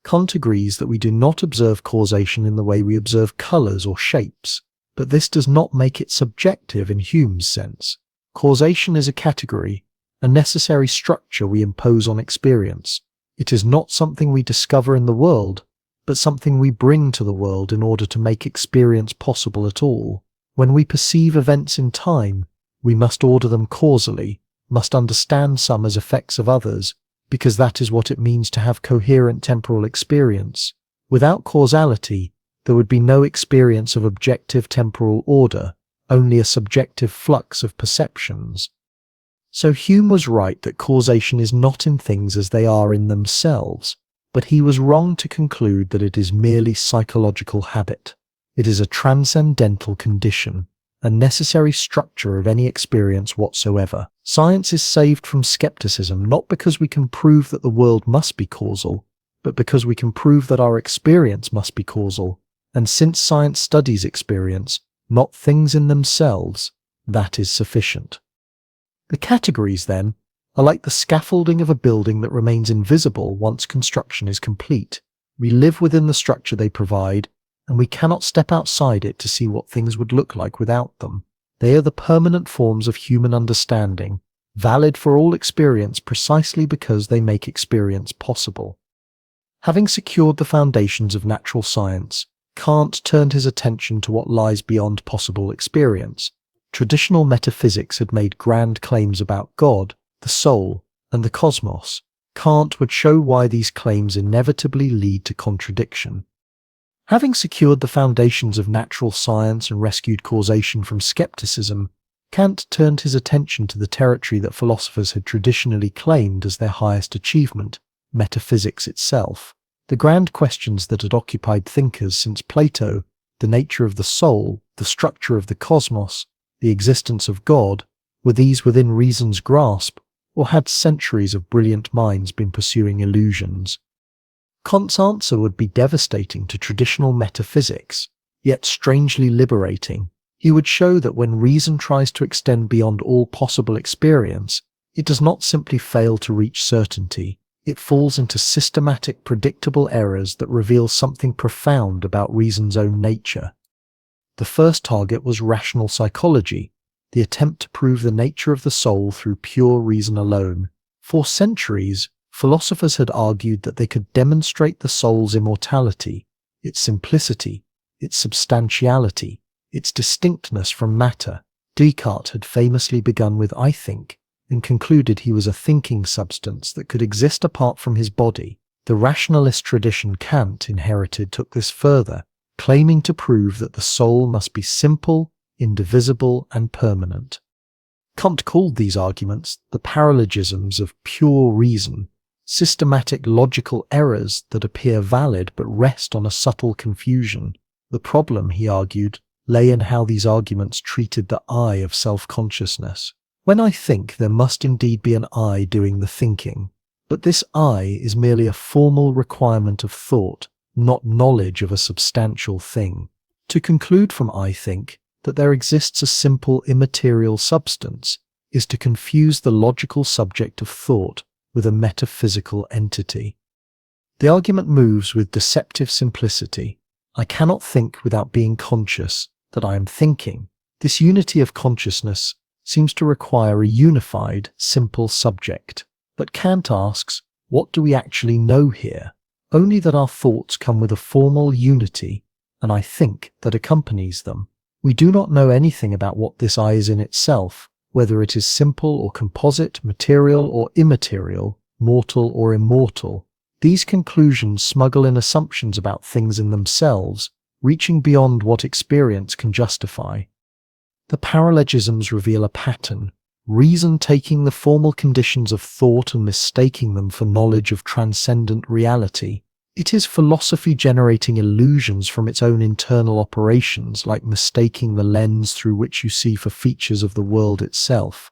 Kant agrees that we do not observe causation in the way we observe colors or shapes, but this does not make it subjective in Hume's sense. Causation is a category, a necessary structure we impose on experience. It is not something we discover in the world, but something we bring to the world in order to make experience possible at all. When we perceive events in time, we must order them causally, must understand some as effects of others, because that is what it means to have coherent temporal experience. Without causality, there would be no experience of objective temporal order, only a subjective flux of perceptions. So Hume was right that causation is not in things as they are in themselves, but he was wrong to conclude that it is merely psychological habit. It is a transcendental condition, a necessary structure of any experience whatsoever. Science is saved from skepticism not because we can prove that the world must be causal, but because we can prove that our experience must be causal. And since science studies experience, not things in themselves, that is sufficient. The categories, then, are like the scaffolding of a building that remains invisible once construction is complete. We live within the structure they provide, and we cannot step outside it to see what things would look like without them. They are the permanent forms of human understanding, valid for all experience precisely because they make experience possible. Having secured the foundations of natural science, Kant turned his attention to what lies beyond possible experience. Traditional metaphysics had made grand claims about God, the soul, and the cosmos. Kant would show why these claims inevitably lead to contradiction. Having secured the foundations of natural science and rescued causation from skepticism, Kant turned his attention to the territory that philosophers had traditionally claimed as their highest achievement, metaphysics itself. The grand questions that had occupied thinkers since Plato, the nature of the soul, the structure of the cosmos, the existence of God, were these within reason's grasp, or had centuries of brilliant minds been pursuing illusions? Kant's answer would be devastating to traditional metaphysics, yet strangely liberating. He would show that when reason tries to extend beyond all possible experience, it does not simply fail to reach certainty, it falls into systematic, predictable errors that reveal something profound about reason's own nature. The first target was rational psychology, the attempt to prove the nature of the soul through pure reason alone. For centuries, philosophers had argued that they could demonstrate the soul's immortality, its simplicity, its substantiality, its distinctness from matter. Descartes had famously begun with "I think," and concluded he was a thinking substance that could exist apart from his body. The rationalist tradition Kant inherited took this further, claiming to prove that the soul must be simple, indivisible, and permanent. Kant called these arguments the paralogisms of pure reason, systematic logical errors that appear valid but rest on a subtle confusion. The problem, he argued, lay in how these arguments treated the I of self-consciousness. When I think, there must indeed be an I doing the thinking, but this I is merely a formal requirement of thought, not knowledge of a substantial thing. To conclude from "I think" that there exists a simple immaterial substance is to confuse the logical subject of thought with a metaphysical entity. The argument moves with deceptive simplicity. I cannot think without being conscious that I am thinking. This unity of consciousness seems to require a unified, simple subject. But Kant asks, what do we actually know here? Only that our thoughts come with a formal unity, and I think that accompanies them. We do not know anything about what this I is in itself, whether it is simple or composite, material or immaterial, mortal or immortal. These conclusions smuggle in assumptions about things in themselves, reaching beyond what experience can justify. The paralogisms reveal a pattern, reason taking the formal conditions of thought and mistaking them for knowledge of transcendent reality. It is philosophy generating illusions from its own internal operations, like mistaking the lens through which you see for features of the world itself.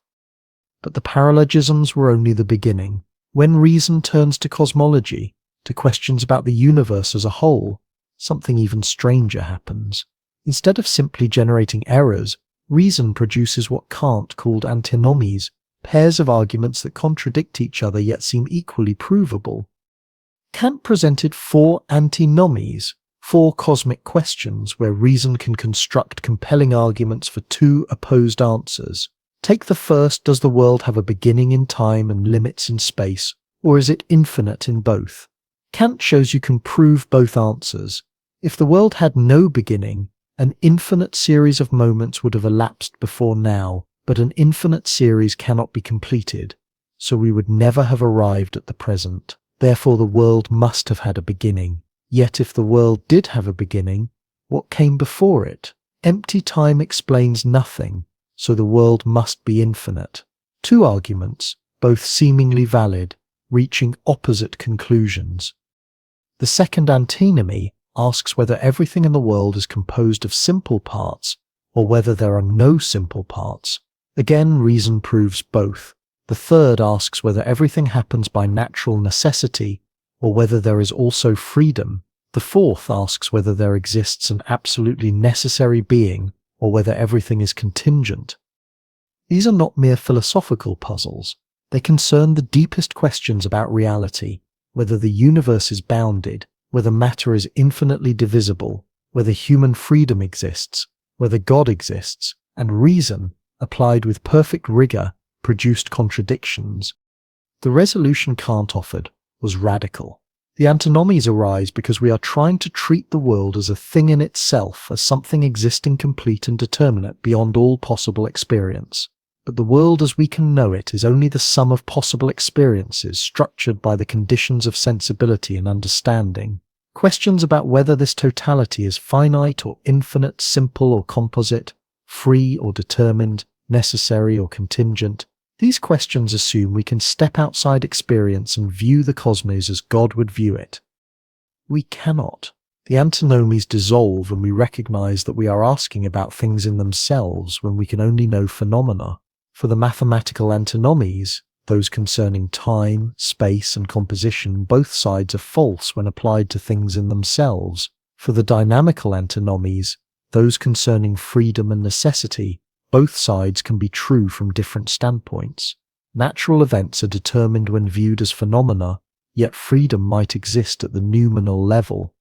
But the paralogisms were only the beginning. When reason turns to cosmology, to questions about the universe as a whole, something even stranger happens. Instead of simply generating errors, reason produces what Kant called antinomies, pairs of arguments that contradict each other yet seem equally provable. Kant presented 4 antinomies, 4 cosmic questions where reason can construct compelling arguments for 2 opposed answers. Take the first: does the world have a beginning in time and limits in space, or is it infinite in both? Kant shows you can prove both answers. If the world had no beginning, an infinite series of moments would have elapsed before now, but an infinite series cannot be completed, so we would never have arrived at the present. Therefore the world must have had a beginning. Yet if the world did have a beginning, what came before it? Empty time explains nothing, so the world must be infinite. 2 arguments, both seemingly valid, reaching opposite conclusions. The second antinomy asks whether everything in the world is composed of simple parts, or whether there are no simple parts. Again, reason proves both. The third asks whether everything happens by natural necessity, or whether there is also freedom. The fourth asks whether there exists an absolutely necessary being, or whether everything is contingent. These are not mere philosophical puzzles. They concern the deepest questions about reality, whether the universe is bounded, whether matter is infinitely divisible, whether human freedom exists, whether God exists, and reason, applied with perfect rigor, produced contradictions. The resolution Kant offered was radical. The antinomies arise because we are trying to treat the world as a thing in itself, as something existing complete and determinate beyond all possible experience. But the world as we can know it is only the sum of possible experiences structured by the conditions of sensibility and understanding. Questions about whether this totality is finite or infinite, simple or composite, free or determined, necessary or contingent, these questions assume we can step outside experience and view the cosmos as God would view it. We cannot. The antinomies dissolve and we recognize that we are asking about things in themselves when we can only know phenomena. For the mathematical antinomies, those concerning time, space, and composition, both sides are false when applied to things in themselves. For the dynamical antinomies, those concerning freedom and necessity, both sides can be true from different standpoints. Natural events are determined when viewed as phenomena, yet freedom might exist at the noumenal level.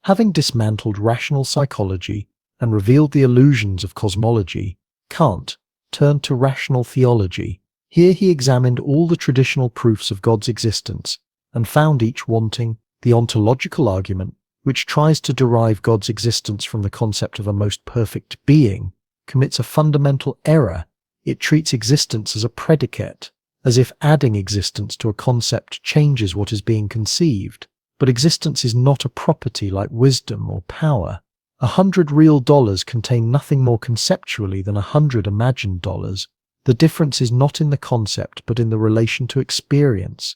Having dismantled rational psychology and revealed the illusions of cosmology, Kant turned to rational theology. Here he examined all the traditional proofs of God's existence and found each wanting. The ontological argument, which tries to derive God's existence from the concept of a most perfect being, commits a fundamental error. It treats existence as a predicate, as if adding existence to a concept changes what is being conceived. But existence is not a property like wisdom or power. 100 real dollars contain nothing more conceptually than 100 imagined dollars. The difference is not in the concept, but in the relation to experience.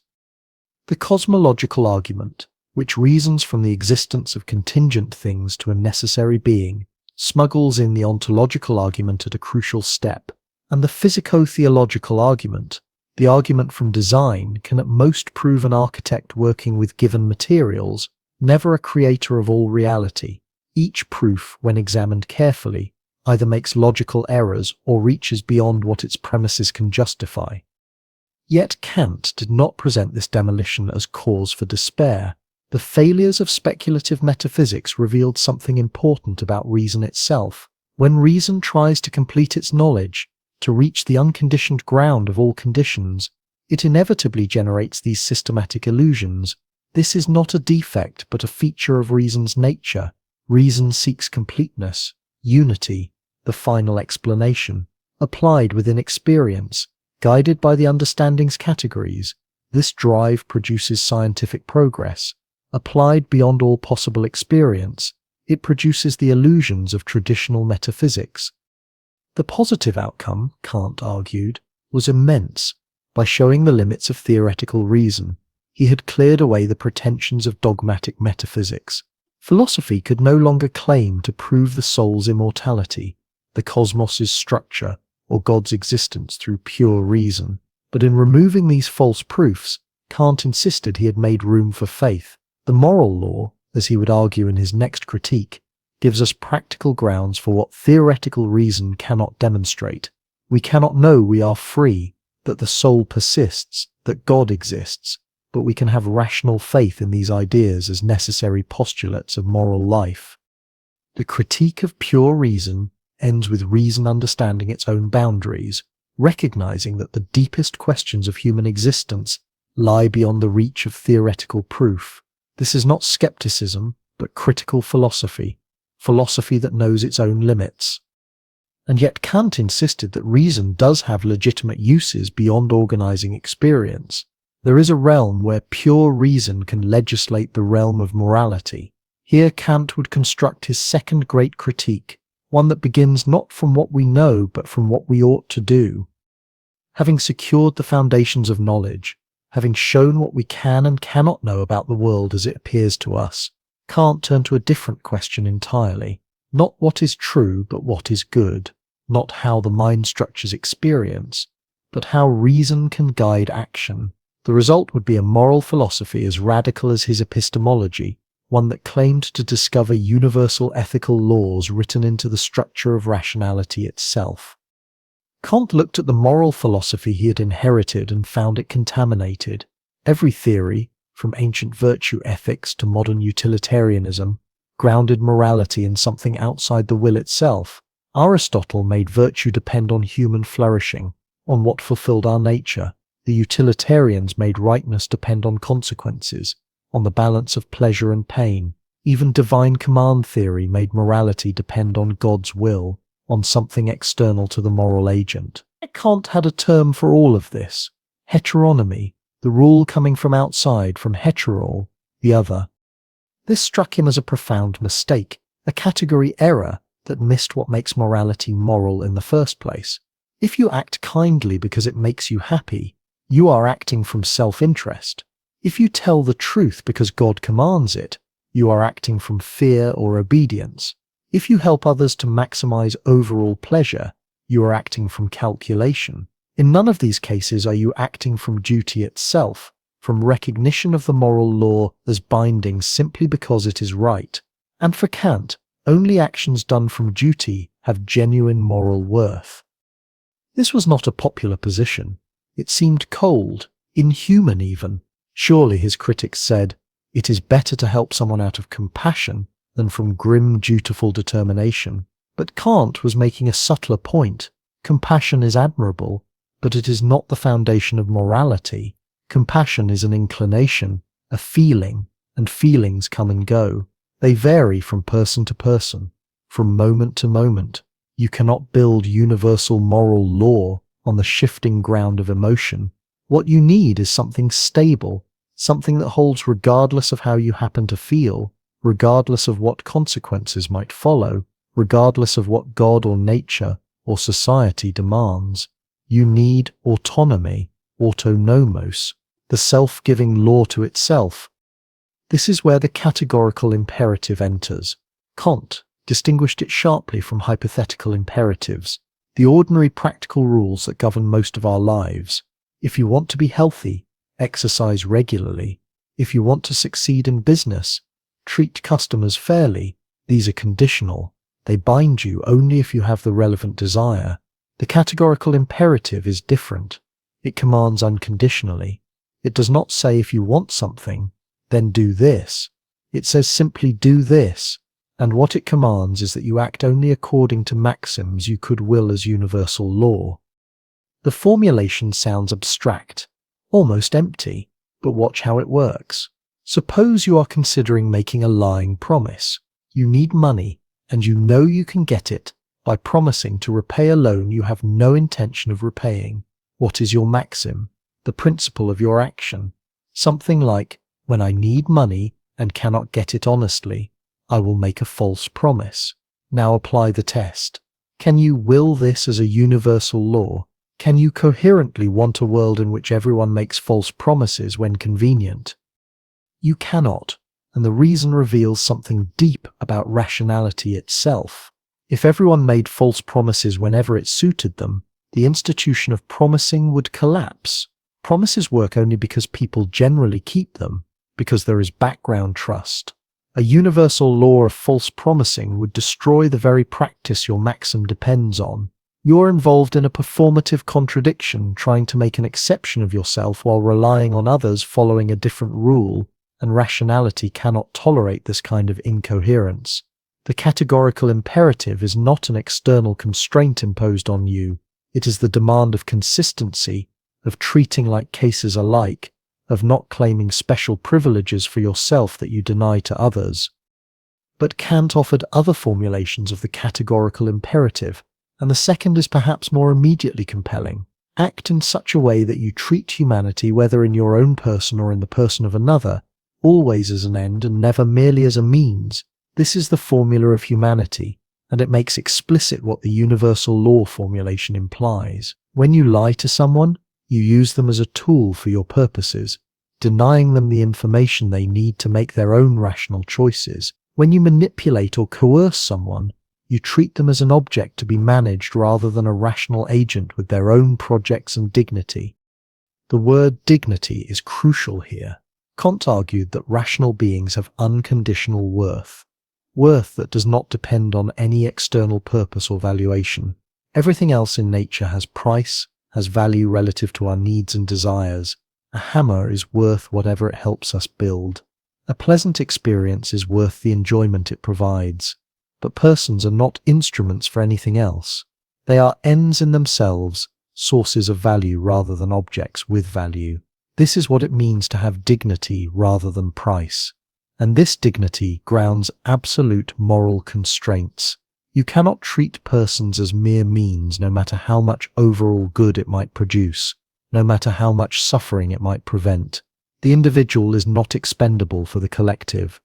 The cosmological argument, which reasons from the existence of contingent things to a necessary being, smuggles in the ontological argument at a crucial step. And the physico-theological argument, the argument from design, can at most prove an architect working with given materials, never a creator of all reality. Each proof, when examined carefully, either makes logical errors or reaches beyond what its premises can justify. Yet Kant did not present this demolition as cause for despair. The failures of speculative metaphysics revealed something important about reason itself. When reason tries to complete its knowledge, to reach the unconditioned ground of all conditions, it inevitably generates these systematic illusions. This is not a defect, but a feature of reason's nature. Reason seeks completeness, unity, the final explanation, applied within experience, guided by the understanding's categories. This drive produces scientific progress. Applied beyond all possible experience, it produces the illusions of traditional metaphysics. The positive outcome, Kant argued, was immense. By showing the limits of theoretical reason, he had cleared away the pretensions of dogmatic metaphysics. Philosophy could no longer claim to prove the soul's immortality, the cosmos's structure, or God's existence through pure reason. But in removing these false proofs, Kant insisted he had made room for faith. The moral law, as he would argue in his next critique, gives us practical grounds for what theoretical reason cannot demonstrate. We cannot know we are free, that the soul persists, that God exists, but we can have rational faith in these ideas as necessary postulates of moral life. The critique of pure reason ends with reason understanding its own boundaries, recognizing that the deepest questions of human existence lie beyond the reach of theoretical proof. This is not skepticism, but critical philosophy, philosophy that knows its own limits. And yet Kant insisted that reason does have legitimate uses beyond organizing experience. There is a realm where pure reason can legislate the realm of morality. Here Kant would construct his second great critique, one that begins not from what we know, but from what we ought to do. Having secured the foundations of knowledge, having shown what we can and cannot know about the world as it appears to us, Kant turned to a different question entirely. Not what is true, but what is good. Not how the mind structures experience, but how reason can guide action. The result would be a moral philosophy as radical as his epistemology, one that claimed to discover universal ethical laws written into the structure of rationality itself. Kant looked at the moral philosophy he had inherited and found it contaminated. Every theory, from ancient virtue ethics to modern utilitarianism, grounded morality in something outside the will itself. Aristotle made virtue depend on human flourishing, on what fulfilled our nature. The utilitarians made rightness depend on consequences, on the balance of pleasure and pain. Even divine command theory made morality depend on God's will, on something external to the moral agent. Kant had a term for all of this: heteronomy, the rule coming from outside, from heterol, the other. This struck him as a profound mistake, a category error that missed what makes morality moral in the first place. If you act kindly because it makes you happy, you are acting from self-interest. If you tell the truth because God commands it, you are acting from fear or obedience. If you help others to maximize overall pleasure, you are acting from calculation. In none of these cases are you acting from duty itself, from recognition of the moral law as binding simply because it is right. And for Kant, only actions done from duty have genuine moral worth. This was not a popular position. It seemed cold, inhuman even. Surely, his critics said, it is better to help someone out of compassion than from grim, dutiful determination. But Kant was making a subtler point. Compassion is admirable, but it is not the foundation of morality. Compassion is an inclination, a feeling, and feelings come and go. They vary from person to person, from moment to moment. You cannot build universal moral law on the shifting ground of emotion. What you need is something stable, something that holds regardless of how you happen to feel, regardless of what consequences might follow, regardless of what God or nature or society demands. You need autonomy, autonomos, the self-giving law to itself. This is where the categorical imperative enters. Kant distinguished it sharply from hypothetical imperatives, the ordinary practical rules that govern most of our lives. If you want to be healthy, exercise regularly. If you want to succeed in business, treat customers fairly. These are conditional. They bind you only if you have the relevant desire. The categorical imperative is different. It commands unconditionally. It does not say if you want something, then do this. It says simply do this. And what it commands is that you act only according to maxims you could will as universal law. The formulation sounds abstract, almost empty, but watch how it works. Suppose you are considering making a lying promise. You need money, and you know you can get it by promising to repay a loan you have no intention of repaying. What is your maxim, the principle of your action? Something like, when I need money and cannot get it honestly, I will make a false promise. Now apply the test. Can you will this as a universal law? Can you coherently want a world in which everyone makes false promises when convenient? You cannot, and the reason reveals something deep about rationality itself. If everyone made false promises whenever it suited them, the institution of promising would collapse. Promises work only because people generally keep them, because there is background trust. A universal law of false promising would destroy the very practice your maxim depends on. You're involved in a performative contradiction, trying to make an exception of yourself while relying on others following a different rule, and rationality cannot tolerate this kind of incoherence. The categorical imperative is not an external constraint imposed on you. It is the demand of consistency, of treating like cases alike, of not claiming special privileges for yourself that you deny to others. But Kant offered other formulations of the categorical imperative, and the second is perhaps more immediately compelling. Act in such a way that you treat humanity, whether in your own person or in the person of another, always as an end and never merely as a means. This is the formula of humanity, and it makes explicit what the universal law formulation implies. When you lie to someone, you use them as a tool for your purposes, denying them the information they need to make their own rational choices. When you manipulate or coerce someone, you treat them as an object to be managed rather than a rational agent with their own projects and dignity. The word dignity is crucial here. Kant argued that rational beings have unconditional worth, worth that does not depend on any external purpose or valuation. Everything else in nature has price, has value relative to our needs and desires. A hammer is worth whatever it helps us build. A pleasant experience is worth the enjoyment it provides. But persons are not instruments for anything else. They are ends in themselves, sources of value rather than objects with value. This is what it means to have dignity rather than price. And this dignity grounds absolute moral constraints. You cannot treat persons as mere means, no matter how much overall good it might produce, no matter how much suffering it might prevent. The individual is not expendable for the collective.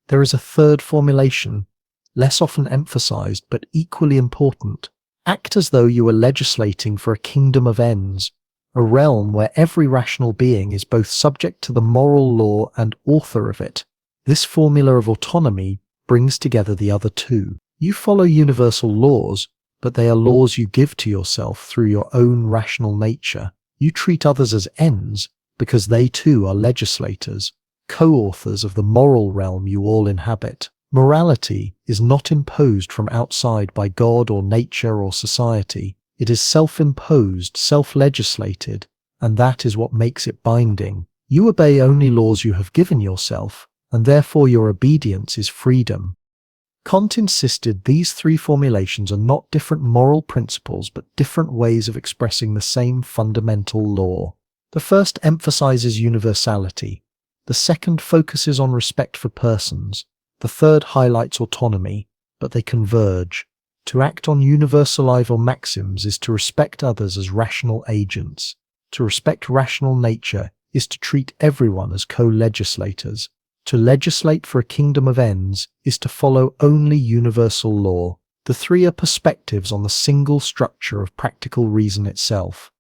There is a third formulation, less often emphasized but equally important. Act as though you were legislating for a kingdom of ends, a realm where every rational being is both subject to the moral law and author of it. This formula of autonomy brings together the other two. You follow universal laws, but they are laws you give to yourself through your own rational nature. You treat others as ends because they too are legislators, co-authors of the moral realm you all inhabit. Morality is not imposed from outside by God or nature or society. It is self-imposed, self-legislated, and that is what makes it binding. You obey only laws you have given yourself, and therefore your obedience is freedom. Kant insisted these three formulations are not different moral principles but different ways of expressing the same fundamental law. The first emphasizes universality. The second focuses on respect for persons. The third highlights autonomy, but they converge. To act on universal maxims is to respect others as rational agents. To respect rational nature is to treat everyone as co-legislators. To legislate for a kingdom of ends is to follow only universal law. The three are perspectives on the single structure of practical reason itself.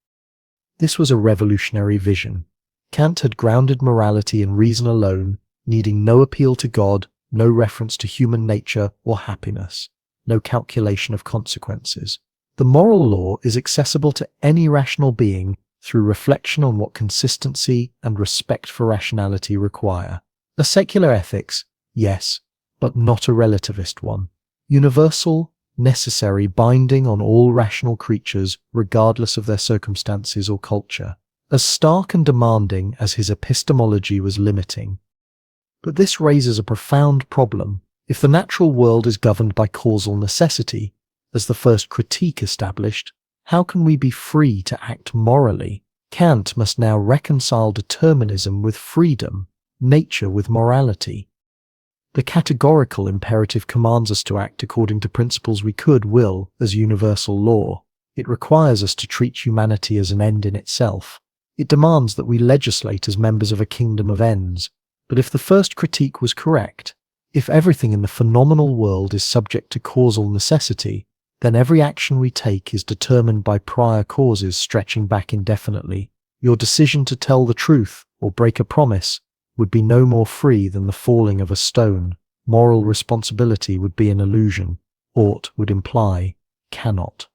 This was a revolutionary vision. Kant had grounded morality in reason alone, needing no appeal to God, no reference to human nature or happiness, no calculation of consequences. The moral law is accessible to any rational being through reflection on what consistency and respect for rationality require. A secular ethics, yes, but not a relativist one. Universal, necessary, binding on all rational creatures regardless of their circumstances or culture. As stark and demanding as his epistemology was limiting. But this raises a profound problem. If the natural world is governed by causal necessity, as the first critique established, how can we be free to act morally? Kant must now reconcile determinism with freedom, nature with morality. The categorical imperative commands us to act according to principles we will as universal law. It requires us to treat humanity as an end in itself. It demands that we legislate as members of a kingdom of ends. But if the first critique was correct, if everything in the phenomenal world is subject to causal necessity, then every action we take is determined by prior causes stretching back indefinitely. Your decision to tell the truth or break a promise would be no more free than the falling of a stone. Moral responsibility would be an illusion. Ought would imply cannot.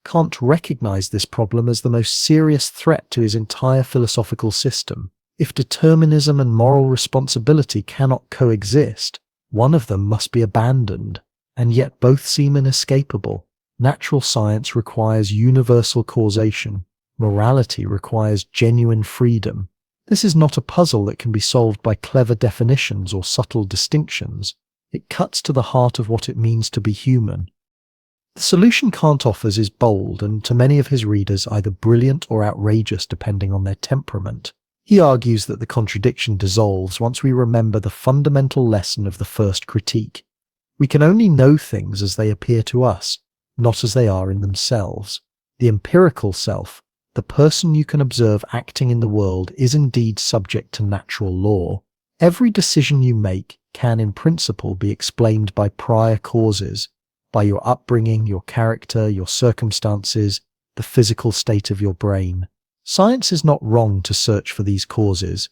Kant recognized this problem as the most serious threat to his entire philosophical system. If determinism and moral responsibility cannot coexist, one of them must be abandoned, and yet both seem inescapable. Natural science requires universal causation. Morality requires genuine freedom. This is not a puzzle that can be solved by clever definitions or subtle distinctions. It cuts to the heart of what it means to be human. The solution Kant offers is bold and, to many of his readers, either brilliant or outrageous depending on their temperament. He argues that the contradiction dissolves once we remember the fundamental lesson of the first critique. We can only know things as they appear to us, not as they are in themselves. The empirical self, the person you can observe acting in the world, is indeed subject to natural law. Every decision you make can in principle be explained by prior causes, by your upbringing, your character, your circumstances, the physical state of your brain. Science is not wrong to search for these causes.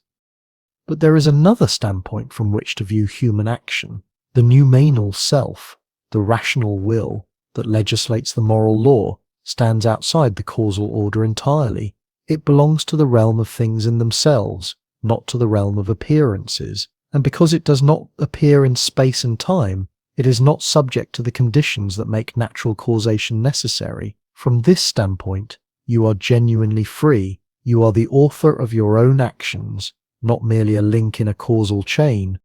But there is another standpoint from which to view human action. The noumenal self, the rational will that legislates the moral law, stands outside the causal order entirely. It belongs to the realm of things in themselves, not to the realm of appearances. And because it does not appear in space and time, it is not subject to the conditions that make natural causation necessary. From this standpoint, you are genuinely free. You are the author of your own actions, not merely a link in a causal chain.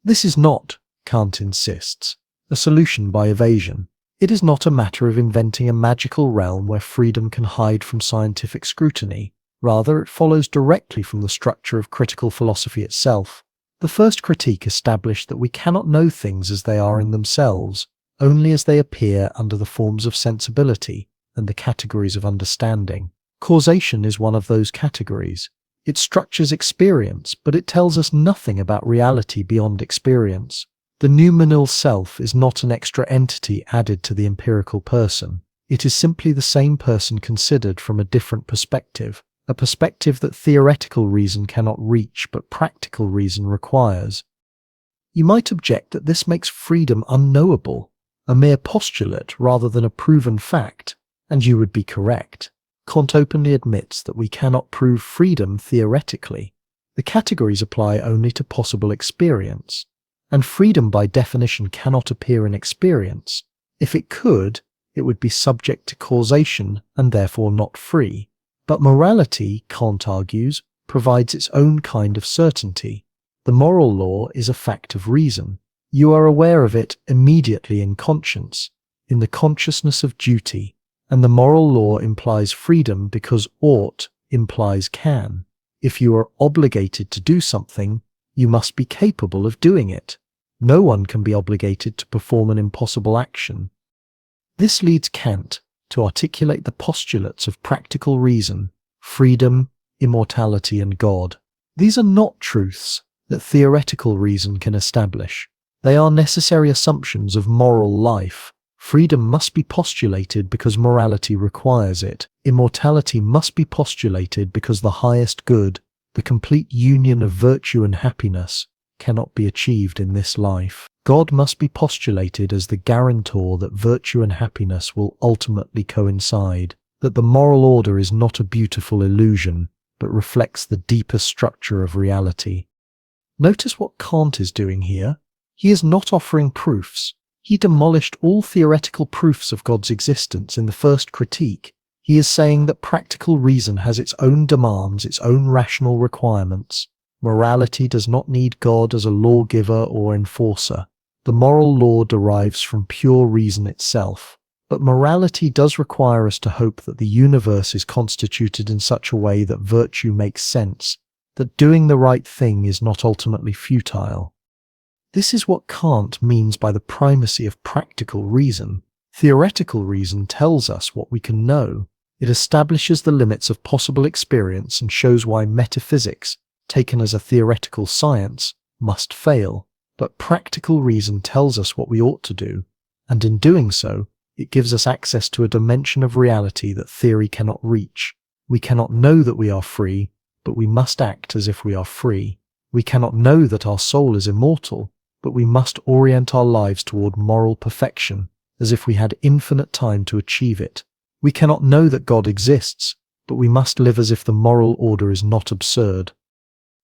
This is not, Kant insists, a solution by evasion. It is not a matter of inventing a magical realm where freedom can hide from scientific scrutiny. Rather, it follows directly from the structure of critical philosophy itself. The first critique established that we cannot know things as they are in themselves, only as they appear under the forms of sensibility and the categories of understanding. Causation is one of those categories. It structures experience, but it tells us nothing about reality beyond experience. The noumenal self is not an extra entity added to the empirical person. It is simply the same person considered from a different perspective, a perspective that theoretical reason cannot reach but practical reason requires. You might object that this makes freedom unknowable, a mere postulate rather than a proven fact, and you would be correct. Kant openly admits that we cannot prove freedom theoretically. The categories apply only to possible experience, and freedom by definition cannot appear in experience. If it could, it would be subject to causation and therefore not free. But morality, Kant argues, provides its own kind of certainty. The moral law is a fact of reason. You are aware of it immediately in conscience, in the consciousness of duty, and the moral law implies freedom because ought implies can. If you are obligated to do something, you must be capable of doing it. No one can be obligated to perform an impossible action. This leads Kant to articulate the postulates of practical reason, freedom, immortality, and God. These are not truths that theoretical reason can establish. They are necessary assumptions of moral life. Freedom must be postulated because morality requires it. Immortality must be postulated because the highest good, the complete union of virtue and happiness, cannot be achieved in this life. God must be postulated as the guarantor that virtue and happiness will ultimately coincide, that the moral order is not a beautiful illusion, but reflects the deeper structure of reality. Notice what Kant is doing here. He is not offering proofs. He demolished all theoretical proofs of God's existence in the first critique. He is saying that practical reason has its own demands, its own rational requirements. Morality does not need God as a lawgiver or enforcer. The moral law derives from pure reason itself. But morality does require us to hope that the universe is constituted in such a way that virtue makes sense, that doing the right thing is not ultimately futile. This is what Kant means by the primacy of practical reason. Theoretical reason tells us what we can know. It establishes the limits of possible experience and shows why metaphysics, taken as a theoretical science, must fail. But practical reason tells us what we ought to do, and in doing so, it gives us access to a dimension of reality that theory cannot reach. We cannot know that we are free, but we must act as if we are free. We cannot know that our soul is immortal, but we must orient our lives toward moral perfection, as if we had infinite time to achieve it. We cannot know that God exists, but we must live as if the moral order is not absurd.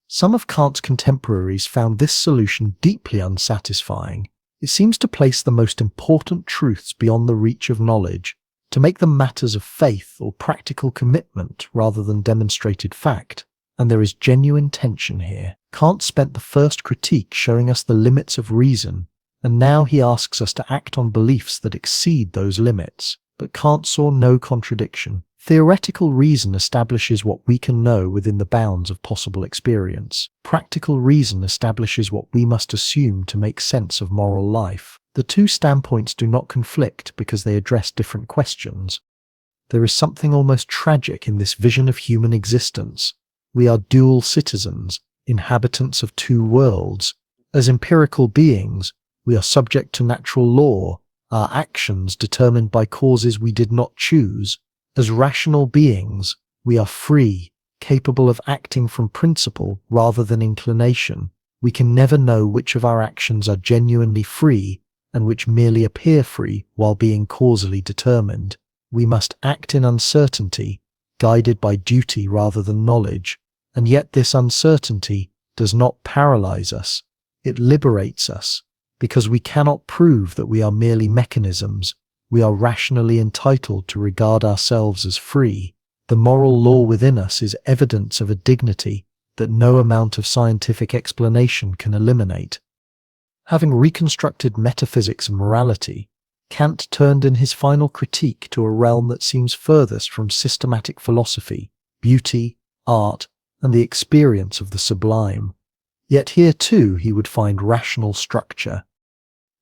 Some of Kant's contemporaries found this solution deeply unsatisfying. It seems to place the most important truths beyond the reach of knowledge, to make them matters of faith or practical commitment rather than demonstrated fact. And there is genuine tension here. Kant spent the first critique showing us the limits of reason, and now he asks us to act on beliefs that exceed those limits. But Kant saw no contradiction. Theoretical reason establishes what we can know within the bounds of possible experience. Practical reason establishes what we must assume to make sense of moral life. The two standpoints do not conflict because they address different questions. There is something almost tragic in this vision of human existence. We are dual citizens, inhabitants of two worlds. As empirical beings, we are subject to natural law, our actions determined by causes we did not choose. As rational beings, we are free, capable of acting from principle rather than inclination. We can never know which of our actions are genuinely free and which merely appear free while being causally determined. We must act in uncertainty, guided by duty rather than knowledge. And yet this uncertainty does not paralyze us. It liberates us, because we cannot prove that we are merely mechanisms. We are rationally entitled to regard ourselves as free. The moral law within us is evidence of a dignity that no amount of scientific explanation can eliminate. Having reconstructed metaphysics and morality, Kant turned in his final critique to a realm that seems furthest from systematic philosophy, beauty, art, and the experience of the sublime. Yet here too he would find rational structure.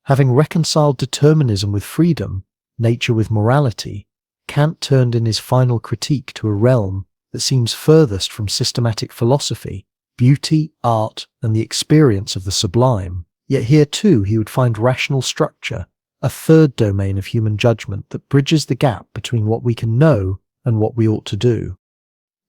Having reconciled determinism with freedom, nature with morality, Kant turned in his final critique to a realm that seems furthest from systematic philosophy, beauty, art, and the experience of the sublime. Yet here too he would find rational structure, a third domain of human judgment that bridges the gap between what we can know and what we ought to do.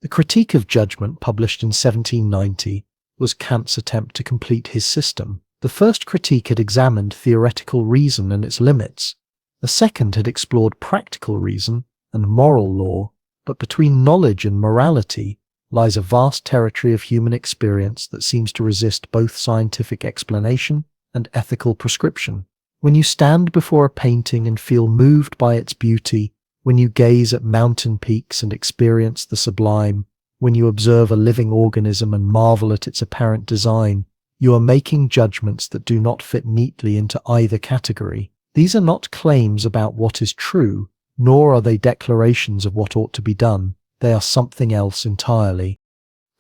The Critique of Judgment, published in 1790, was Kant's attempt to complete his system. The first critique had examined theoretical reason and its limits. The second had explored practical reason and moral law, but between knowledge and morality lies a vast territory of human experience that seems to resist both scientific explanation and ethical prescription. When you stand before a painting and feel moved by its beauty, when you gaze at mountain peaks and experience the sublime, when you observe a living organism and marvel at its apparent design, you are making judgments that do not fit neatly into either category. These are not claims about what is true, nor are they declarations of what ought to be done. They are something else entirely.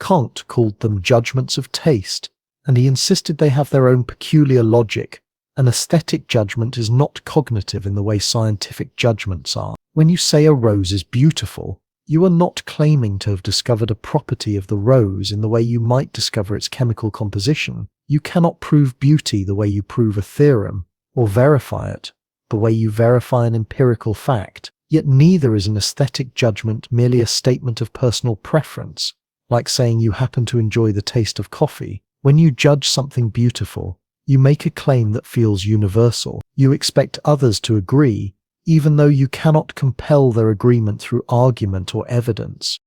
Kant called them judgments of taste, and he insisted they have their own peculiar logic. An aesthetic judgment is not cognitive in the way scientific judgments are. When you say a rose is beautiful, you are not claiming to have discovered a property of the rose in the way you might discover its chemical composition. You cannot prove beauty the way you prove a theorem, or verify it the way you verify an empirical fact. Yet neither is an aesthetic judgment merely a statement of personal preference, like saying you happen to enjoy the taste of coffee. When you judge something beautiful, you make a claim that feels universal. You expect others to agree, even though you cannot compel their agreement through argument or evidence.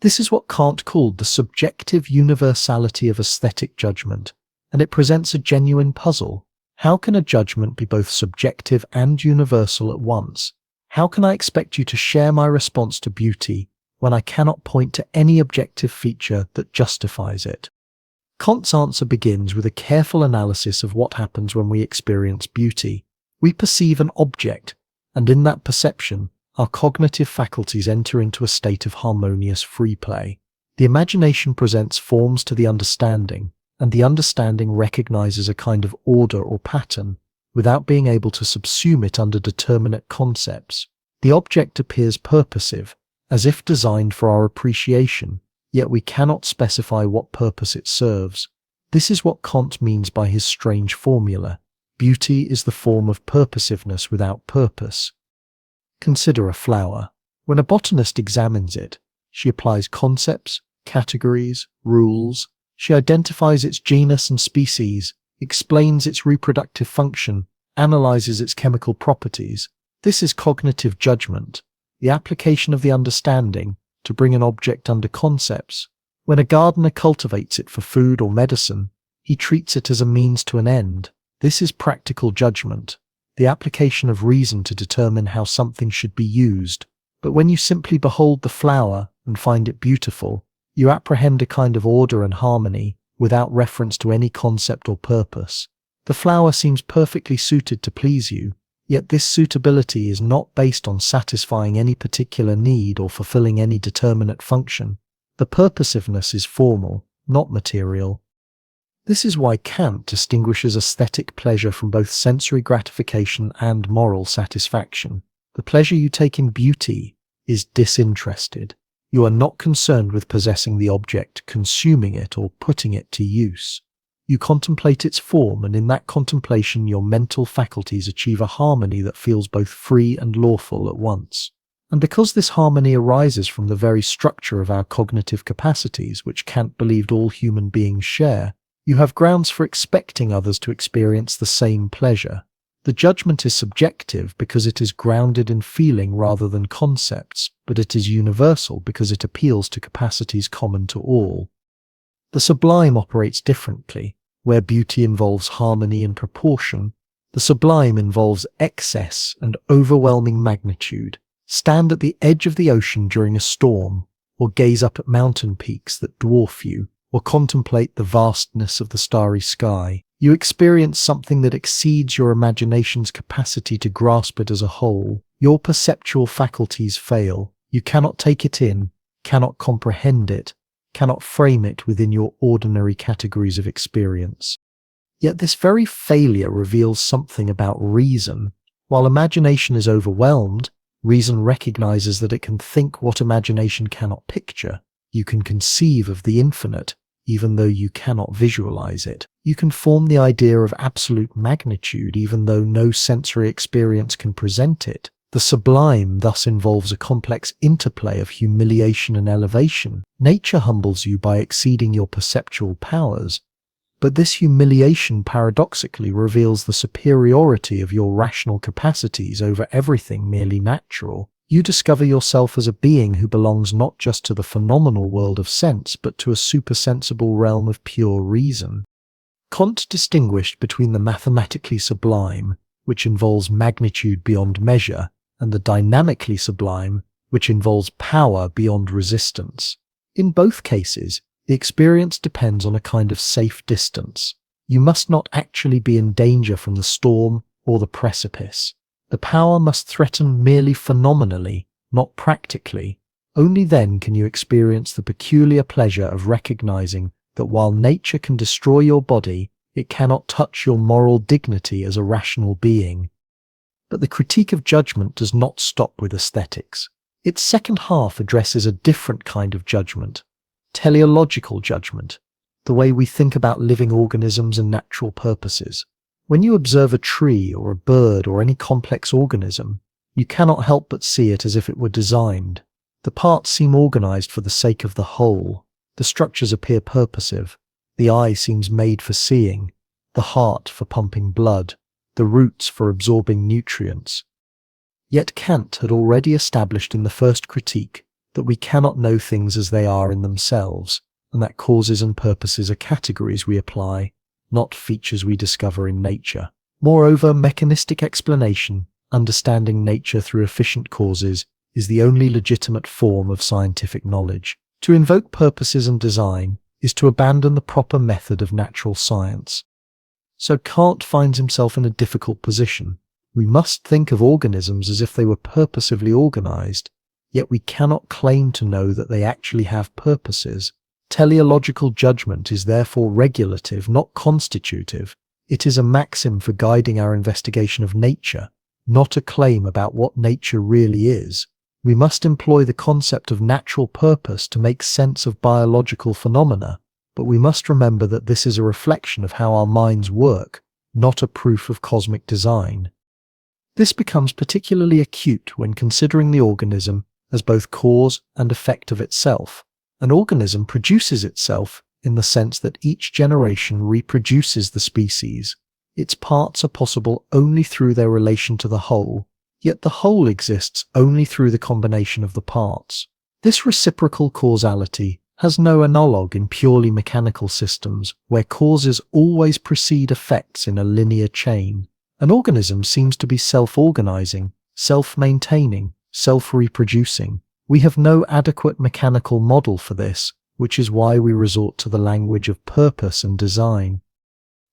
This is what Kant called the subjective universality of aesthetic judgment, and it presents a genuine puzzle. How can a judgment be both subjective and universal at once? How can I expect you to share my response to beauty when I cannot point to any objective feature that justifies it? Kant's answer begins with a careful analysis of what happens when we experience beauty. We perceive an object, and in that perception, our cognitive faculties enter into a state of harmonious free play. The imagination presents forms to the understanding, and the understanding recognizes a kind of order or pattern without being able to subsume it under determinate concepts. The object appears purposive, as if designed for our appreciation, yet we cannot specify what purpose it serves. This is what Kant means by his strange formula. Beauty is the form of purposiveness without purpose. Consider a flower. When a botanist examines it, she applies concepts, categories, rules. She identifies its genus and species, explains its reproductive function, analyzes its chemical properties. This is cognitive judgment, the application of the understanding to bring an object under concepts. When a gardener cultivates it for food or medicine, he treats it as a means to an end. This is practical judgment, the application of reason to determine how something should be used. But when you simply behold the flower and find it beautiful, you apprehend a kind of order and harmony without reference to any concept or purpose. The flower seems perfectly suited to please you, yet this suitability is not based on satisfying any particular need or fulfilling any determinate function. The purposiveness is formal, not material. This is why Kant distinguishes aesthetic pleasure from both sensory gratification and moral satisfaction. The pleasure you take in beauty is disinterested. You are not concerned with possessing the object, consuming it, or putting it to use. You contemplate its form, and in that contemplation your mental faculties achieve a harmony that feels both free and lawful at once. And because this harmony arises from the very structure of our cognitive capacities, which Kant believed all human beings share, you have grounds for expecting others to experience the same pleasure. The judgment is subjective because it is grounded in feeling rather than concepts, but it is universal because it appeals to capacities common to all. The sublime operates differently. Where beauty involves harmony and proportion, the sublime involves excess and overwhelming magnitude. Stand at the edge of the ocean during a storm, or gaze up at mountain peaks that dwarf you, or contemplate the vastness of the starry sky. You experience something that exceeds your imagination's capacity to grasp it as a whole. Your perceptual faculties fail. You cannot take it in, cannot comprehend it, cannot frame it within your ordinary categories of experience. Yet this very failure reveals something about reason. While imagination is overwhelmed, reason recognizes that it can think what imagination cannot picture. You can conceive of the infinite, even though you cannot visualize it. You can form the idea of absolute magnitude, even though no sensory experience can present it. The sublime thus involves a complex interplay of humiliation and elevation. Nature humbles you by exceeding your perceptual powers, But this humiliation paradoxically reveals the superiority of your rational capacities over everything merely natural. You discover yourself as a being who belongs not just to the phenomenal world of sense, but to a supersensible realm of pure reason. Kant distinguished between the mathematically sublime, which involves magnitude beyond measure, and the dynamically sublime, which involves power beyond resistance. In both cases, the experience depends on a kind of safe distance. You must not actually be in danger from the storm or the precipice. The power must threaten merely phenomenally, not practically. Only then can you experience the peculiar pleasure of recognizing that while nature can destroy your body, it cannot touch your moral dignity as a rational being. But the critique of judgment does not stop with aesthetics. Its second half addresses a different kind of judgment, teleological judgment, the way we think about living organisms and natural purposes. When you observe a tree or a bird or any complex organism, you cannot help but see it as if it were designed. The parts seem organized for the sake of the whole. The structures appear purposive. The eye seems made for seeing, the heart for pumping blood, the roots for absorbing nutrients. Yet Kant had already established in the first critique that we cannot know things as they are in themselves, and that causes and purposes are categories we apply, not features we discover in nature. Moreover, mechanistic explanation, understanding nature through efficient causes, is the only legitimate form of scientific knowledge. To invoke purposes and design is to abandon the proper method of natural science. So Kant finds himself in a difficult position. We must think of organisms as if they were purposively organized, yet we cannot claim to know that they actually have purposes. Teleological judgment is therefore regulative, not constitutive. It is a maxim for guiding our investigation of nature, not a claim about what nature really is. We must employ the concept of natural purpose to make sense of biological phenomena, but we must remember that this is a reflection of how our minds work, not a proof of cosmic design. This becomes particularly acute when considering the organism as both cause and effect of itself. An organism produces itself in the sense that each generation reproduces the species. Its parts are possible only through their relation to the whole, yet the whole exists only through the combination of the parts. This reciprocal causality has no analogue in purely mechanical systems, where causes always precede effects in a linear chain. An organism seems to be self-organizing, self-maintaining, self-reproducing. We have no adequate mechanical model for this, which is why we resort to the language of purpose and design.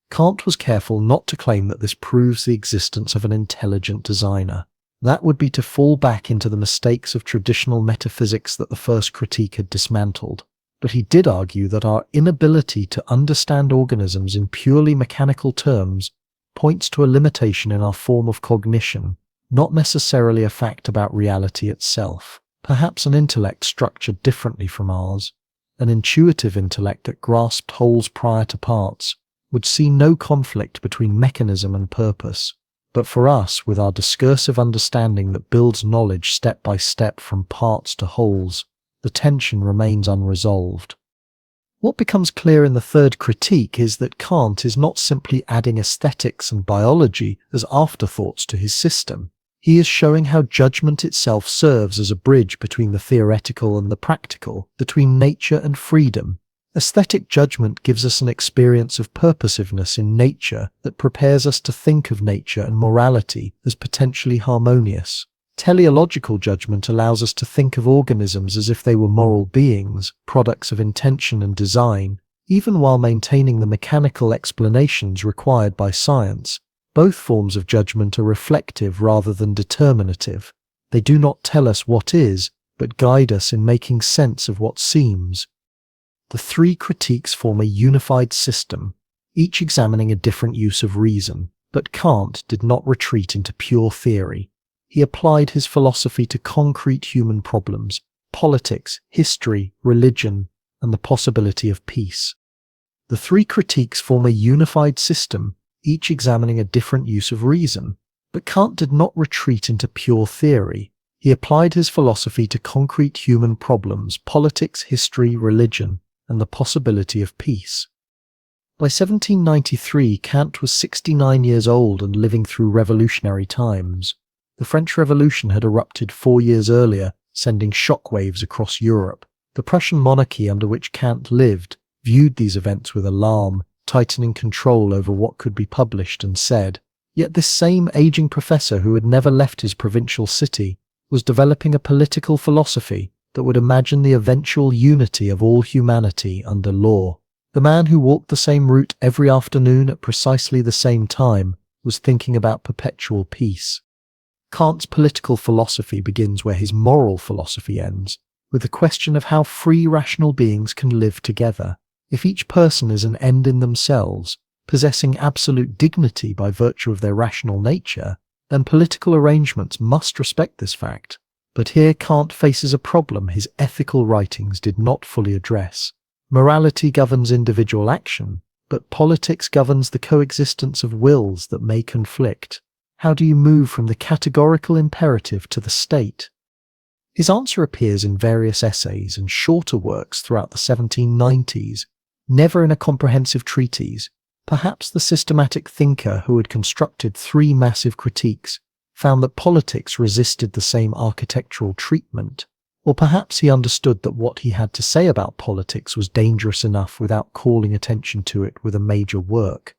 Kant was careful not to claim that this proves the existence of an intelligent designer. That would be to fall back into the mistakes of traditional metaphysics that the first critique had dismantled. But he did argue that our inability to understand organisms in purely mechanical terms points to a limitation in our form of cognition, not necessarily a fact about reality itself. Perhaps an intellect structured differently from ours, an intuitive intellect that grasped wholes prior to parts, would see no conflict between mechanism and purpose. But for us, with our discursive understanding that builds knowledge step by step from parts to wholes, the tension remains unresolved. What becomes clear in the third critique is that Kant is not simply adding aesthetics and biology as afterthoughts to his system. He is showing how judgment itself serves as a bridge between the theoretical and the practical, between nature and freedom. Aesthetic judgment gives us an experience of purposiveness in nature that prepares us to think of nature and morality as potentially harmonious. Teleological judgment allows us to think of organisms as if they were moral beings, products of intention and design, even while maintaining the mechanical explanations required by science. Both forms of judgment are reflective rather than determinative. They do not tell us what is, but guide us in making sense of what seems. The three critiques form a unified system, each examining a different use of reason. But Kant did not retreat into pure theory. He applied his philosophy to concrete human problems, politics, history, religion, and the possibility of peace. The three critiques form a unified system, each examining a different use of reason. But Kant did not retreat into pure theory. He applied his philosophy to concrete human problems, politics, history, religion, and the possibility of peace. By 1793, Kant was 69 years old and living through revolutionary times. The French Revolution had erupted 4 years earlier, sending shockwaves across Europe. The Prussian monarchy under which Kant lived viewed these events with alarm, tightening control over what could be published and said. Yet this same aging professor who had never left his provincial city was developing a political philosophy that would imagine the eventual unity of all humanity under law. The man who walked the same route every afternoon at precisely the same time was thinking about perpetual peace. Kant's political philosophy begins where his moral philosophy ends, with the question of how free rational beings can live together. If each person is an end in themselves, possessing absolute dignity by virtue of their rational nature, then political arrangements must respect this fact. But here Kant faces a problem his ethical writings did not fully address. Morality governs individual action, but politics governs the coexistence of wills that may conflict. How do you move from the categorical imperative to the state? His answer appears in various essays and shorter works throughout the 1790s, never in a comprehensive treatise. Perhaps the systematic thinker who had constructed 3 massive critiques found that politics resisted the same architectural treatment, or perhaps he understood that what he had to say about politics was dangerous enough without calling attention to it with a major work.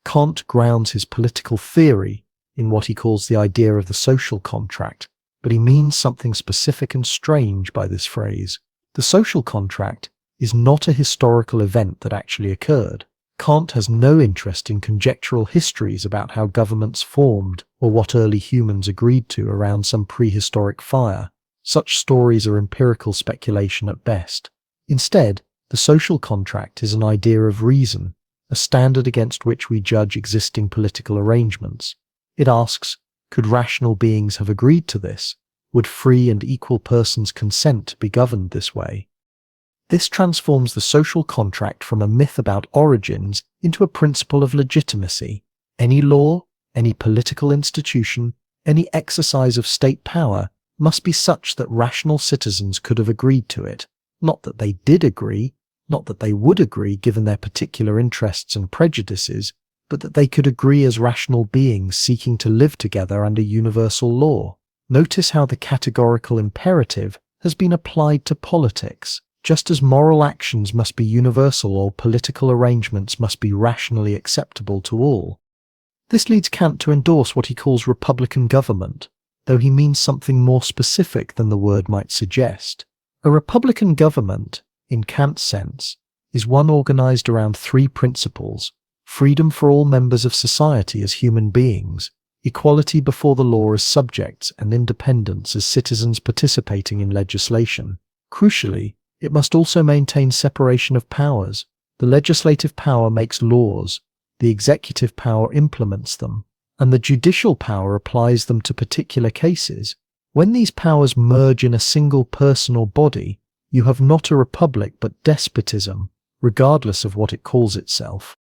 Kant grounds his political theory in what he calls the idea of the social contract, but he means something specific and strange by this phrase. The social contract is not a historical event that actually occurred. Kant has no interest in conjectural histories about how governments formed or what early humans agreed to around some prehistoric fire. Such stories are empirical speculation at best. Instead, the social contract is an idea of reason, a standard against which we judge existing political arrangements. It asks, could rational beings have agreed to this? Would free and equal persons consent to be governed this way? This transforms the social contract from a myth about origins into a principle of legitimacy. Any law, any political institution, any exercise of state power must be such that rational citizens could have agreed to it. Not that they did agree, not that they would agree given their particular interests and prejudices, but that they could agree as rational beings seeking to live together under universal law. Notice how the categorical imperative has been applied to politics. Just as moral actions must be universal or political arrangements must be rationally acceptable to all. This leads Kant to endorse what he calls republican government, though he means something more specific than the word might suggest. A republican government, in Kant's sense, is one organized around 3 principles: freedom for all members of society as human beings, equality before the law as subjects, and independence as citizens participating in legislation. Crucially, it must also maintain separation of powers. The legislative power makes laws, the executive power implements them, and the judicial power applies them to particular cases. When these powers merge in a single person or body, you have not a republic but despotism, regardless of what it calls itself.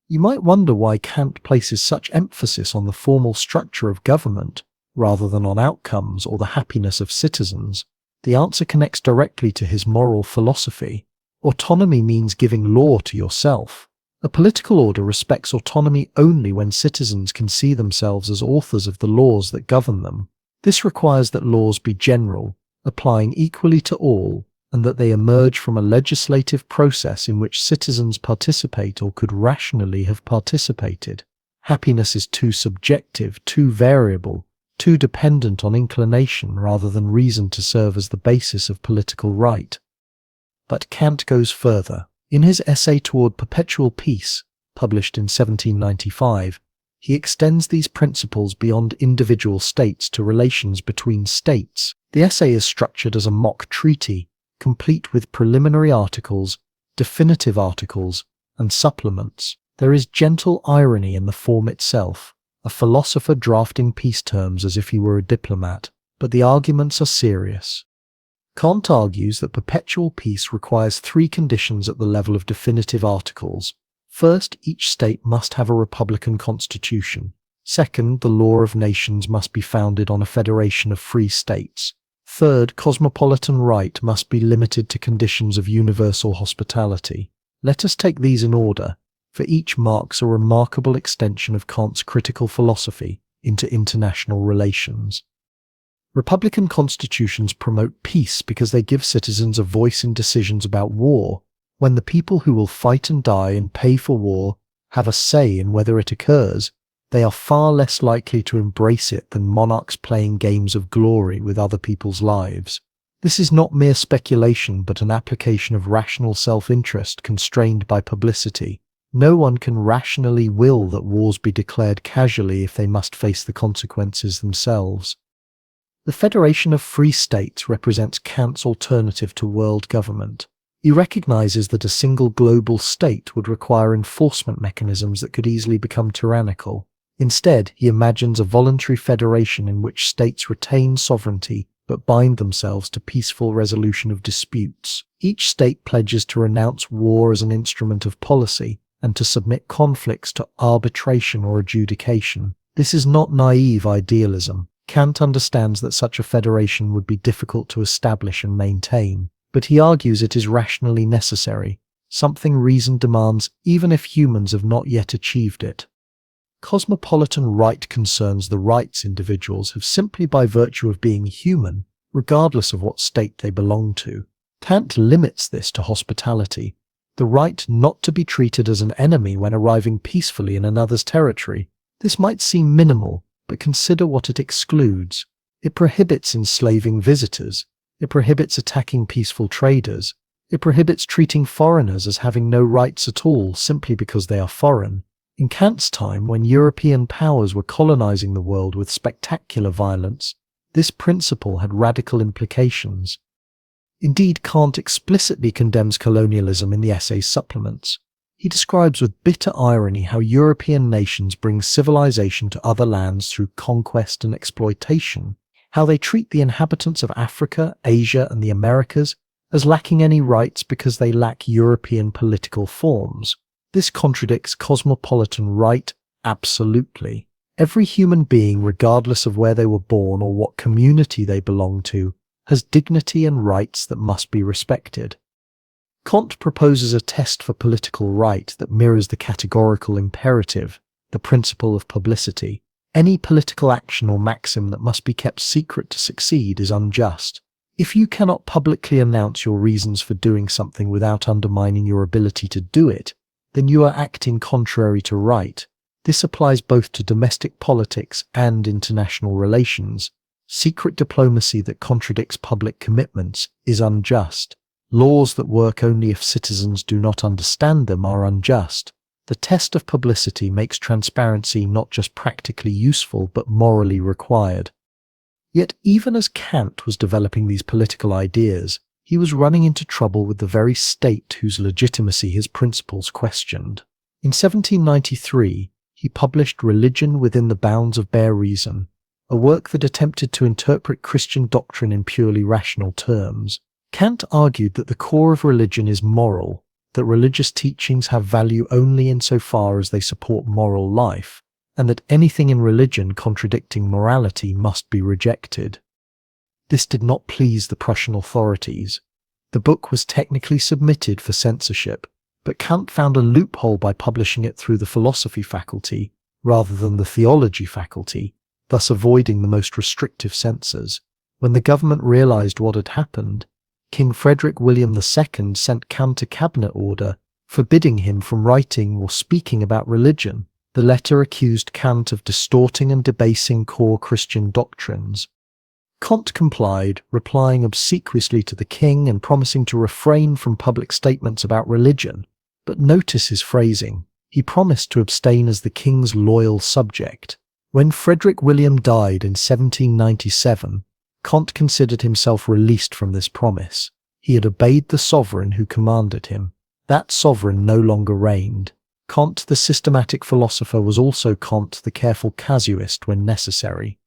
You might wonder why Kant places such emphasis on the formal structure of government, rather than on outcomes or the happiness of citizens. The answer connects directly to his moral philosophy. Autonomy means giving law to yourself. A political order respects autonomy only when citizens can see themselves as authors of the laws that govern them. This requires that laws be general, applying equally to all, and that they emerge from a legislative process in which citizens participate or could rationally have participated. Happiness is too subjective, too variable, too dependent on inclination rather than reason to serve as the basis of political right. But Kant goes further. In his essay toward perpetual peace, published in 1795, he extends these principles beyond individual states to relations between states. The essay is structured as a mock treaty, complete with preliminary articles, definitive articles, and supplements. There is gentle irony in the form itself, a philosopher drafting peace terms as if he were a diplomat, but the arguments are serious. Kant argues that perpetual peace requires 3 conditions at the level of definitive articles. First, each state must have a republican constitution. Second, the law of nations must be founded on a federation of free states. Third, cosmopolitan right must be limited to conditions of universal hospitality. Let us take these in order. for each marks a remarkable extension of Kant's critical philosophy into international relations. Republican constitutions promote peace because they give citizens a voice in decisions about war. When the people who will fight and die and pay for war have a say in whether it occurs, they are far less likely to embrace it than monarchs playing games of glory with other people's lives. This is not mere speculation, but an application of rational self-interest constrained by publicity. No one can rationally will that wars be declared casually if they must face the consequences themselves. The Federation of Free States represents Kant's alternative to world government. He recognizes that a single global state would require enforcement mechanisms that could easily become tyrannical. Instead, he imagines a voluntary federation in which states retain sovereignty but bind themselves to peaceful resolution of disputes. Each state pledges to renounce war as an instrument of policy and to submit conflicts to arbitration or adjudication. This is not naive idealism. Kant understands that such a federation would be difficult to establish and maintain, but he argues it is rationally necessary, something reason demands even if humans have not yet achieved it. Cosmopolitan right concerns the rights individuals have simply by virtue of being human, regardless of what state they belong to. Kant limits this to hospitality, the right not to be treated as an enemy when arriving peacefully in another's territory. This might seem minimal, but consider what it excludes. It prohibits enslaving visitors. It prohibits attacking peaceful traders. It prohibits treating foreigners as having no rights at all simply because they are foreign. In Kant's time, when European powers were colonizing the world with spectacular violence, this principle had radical implications. Indeed, Kant explicitly condemns colonialism in the essay's supplements. He describes with bitter irony how European nations bring civilization to other lands through conquest and exploitation, how they treat the inhabitants of Africa, Asia, and the Americas as lacking any rights because they lack European political forms. This contradicts cosmopolitan right absolutely. Every human being, regardless of where they were born or what community they belong to, has dignity and rights that must be respected. Kant proposes a test for political right that mirrors the categorical imperative, the principle of publicity. Any political action or maxim that must be kept secret to succeed is unjust. If you cannot publicly announce your reasons for doing something without undermining your ability to do it, then you are acting contrary to right. This applies both to domestic politics and international relations. Secret diplomacy that contradicts public commitments is unjust. Laws that work only if citizens do not understand them are unjust. The test of publicity makes transparency not just practically useful but morally required. Yet even as Kant was developing these political ideas, he was running into trouble with the very state whose legitimacy his principles questioned. In 1793, he published Religion Within the Bounds of Bare Reason, a work that attempted to interpret Christian doctrine in purely rational terms. Kant argued that the core of religion is moral, that religious teachings have value only insofar as they support moral life, and that anything in religion contradicting morality must be rejected. This did not please the Prussian authorities. The book was technically submitted for censorship, but Kant found a loophole by publishing it through the philosophy faculty rather than the theology faculty, thus avoiding the most restrictive censors. When the government realized what had happened, King Frederick William II sent Kant a cabinet order forbidding him from writing or speaking about religion. The letter accused Kant of distorting and debasing core Christian doctrines. Kant complied, replying obsequiously to the king and promising to refrain from public statements about religion. But notice his phrasing. He promised to abstain as the king's loyal subject. When Frederick William died in 1797, Kant considered himself released from this promise. He had obeyed the sovereign who commanded him. That sovereign no longer reigned. Kant the systematic philosopher was also Kant the careful casuist when necessary.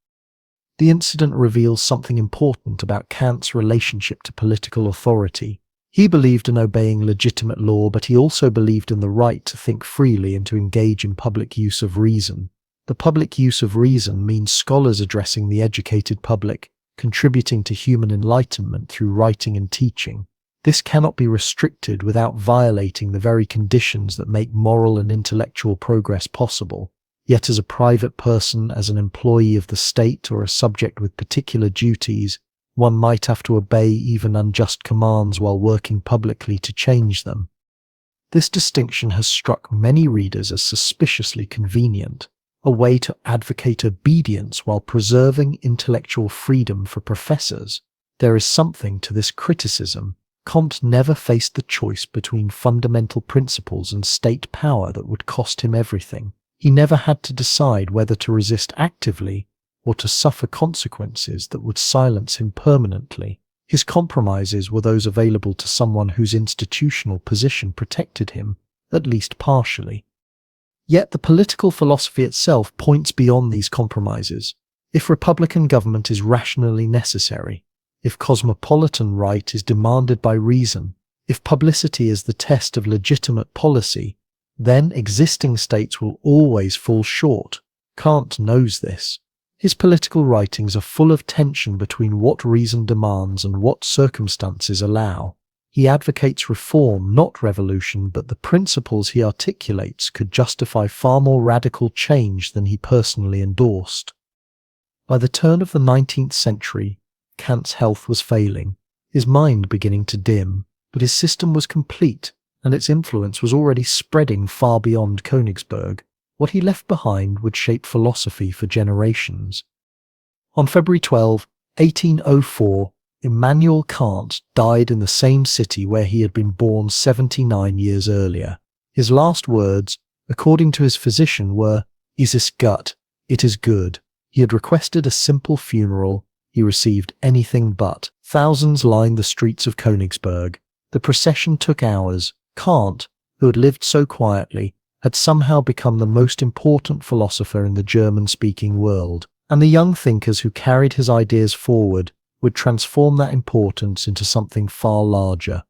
The incident reveals something important about Kant's relationship to political authority. He believed in obeying legitimate law, but he also believed in the right to think freely and to engage in public use of reason. The public use of reason means scholars addressing the educated public, contributing to human enlightenment through writing and teaching. This cannot be restricted without violating the very conditions that make moral and intellectual progress possible. Yet as a private person, as an employee of the state, or a subject with particular duties, one might have to obey even unjust commands while working publicly to change them. This distinction has struck many readers as suspiciously convenient, a way to advocate obedience while preserving intellectual freedom for professors. There is something to this criticism. Kant never faced the choice between fundamental principles and state power that would cost him everything. He never had to decide whether to resist actively or to suffer consequences that would silence him permanently. His compromises were those available to someone whose institutional position protected him, at least partially. Yet the political philosophy itself points beyond these compromises. If republican government is rationally necessary, if cosmopolitan right is demanded by reason, if publicity is the test of legitimate policy, then existing states will always fall short. Kant knows this. His political writings are full of tension between what reason demands and what circumstances allow. He advocates reform, not revolution, but the principles he articulates could justify far more radical change than he personally endorsed. By the turn of the 19th century, Kant's health was failing, his mind beginning to dim, but his system was complete, and its influence was already spreading far beyond Königsberg. What he left behind would shape philosophy for generations. On February 12, 1804, Immanuel Kant died in the same city where he had been born 79 years earlier. His last words, according to his physician, were, "Es ist gut," it is good. He had requested a simple funeral. He received anything but. Thousands lined the streets of Königsberg. The procession took hours. Kant, who had lived so quietly, had somehow become the most important philosopher in the German-speaking world, and the young thinkers who carried his ideas forward would transform that importance into something far larger.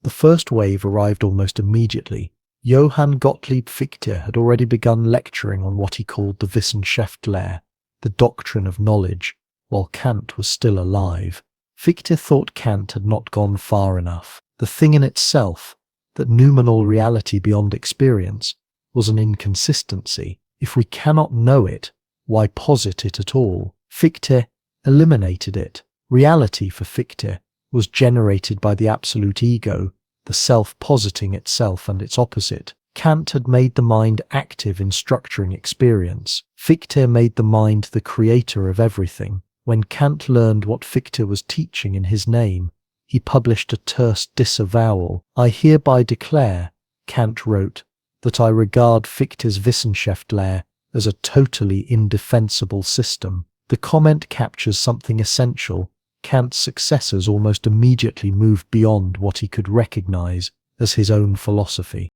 The first wave arrived almost immediately. Johann Gottlieb Fichte had already begun lecturing on what he called the Wissenschaftslehre, the doctrine of knowledge, while Kant was still alive. Fichte thought Kant had not gone far enough. The thing in itself, that noumenal reality beyond experience, was an inconsistency. If we cannot know it, why posit it at all? Fichte eliminated it. Reality for Fichte was generated by the absolute ego, the self positing itself and its opposite. Kant had made the mind active in structuring experience. Fichte made the mind the creator of everything. When Kant learned what Fichte was teaching in his name, he published a terse disavowal. "I hereby declare," Kant wrote, "that I regard Fichte's Wissenschaftslehre as a totally indefensible system." The comment captures something essential. Kant's successors almost immediately moved beyond what he could recognize as his own philosophy.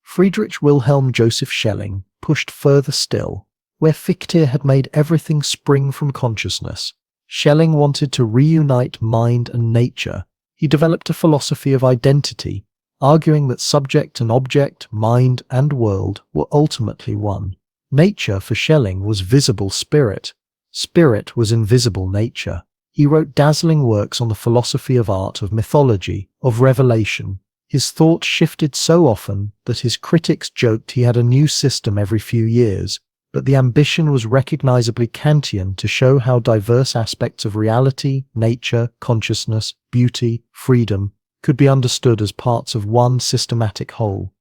Friedrich Wilhelm Joseph Schelling pushed further still. Where Fichte had made everything spring from consciousness, Schelling wanted to reunite mind and nature. He developed a philosophy of identity, arguing that subject and object, mind and world, were ultimately one. Nature for Schelling was visible spirit. Spirit was invisible nature. He wrote dazzling works on the philosophy of art, of mythology, of revelation. His thought shifted so often that his critics joked he had a new system every few years, but the ambition was recognizably Kantian to show how diverse aspects of reality, nature, consciousness, beauty, freedom could be understood as parts of one systematic whole.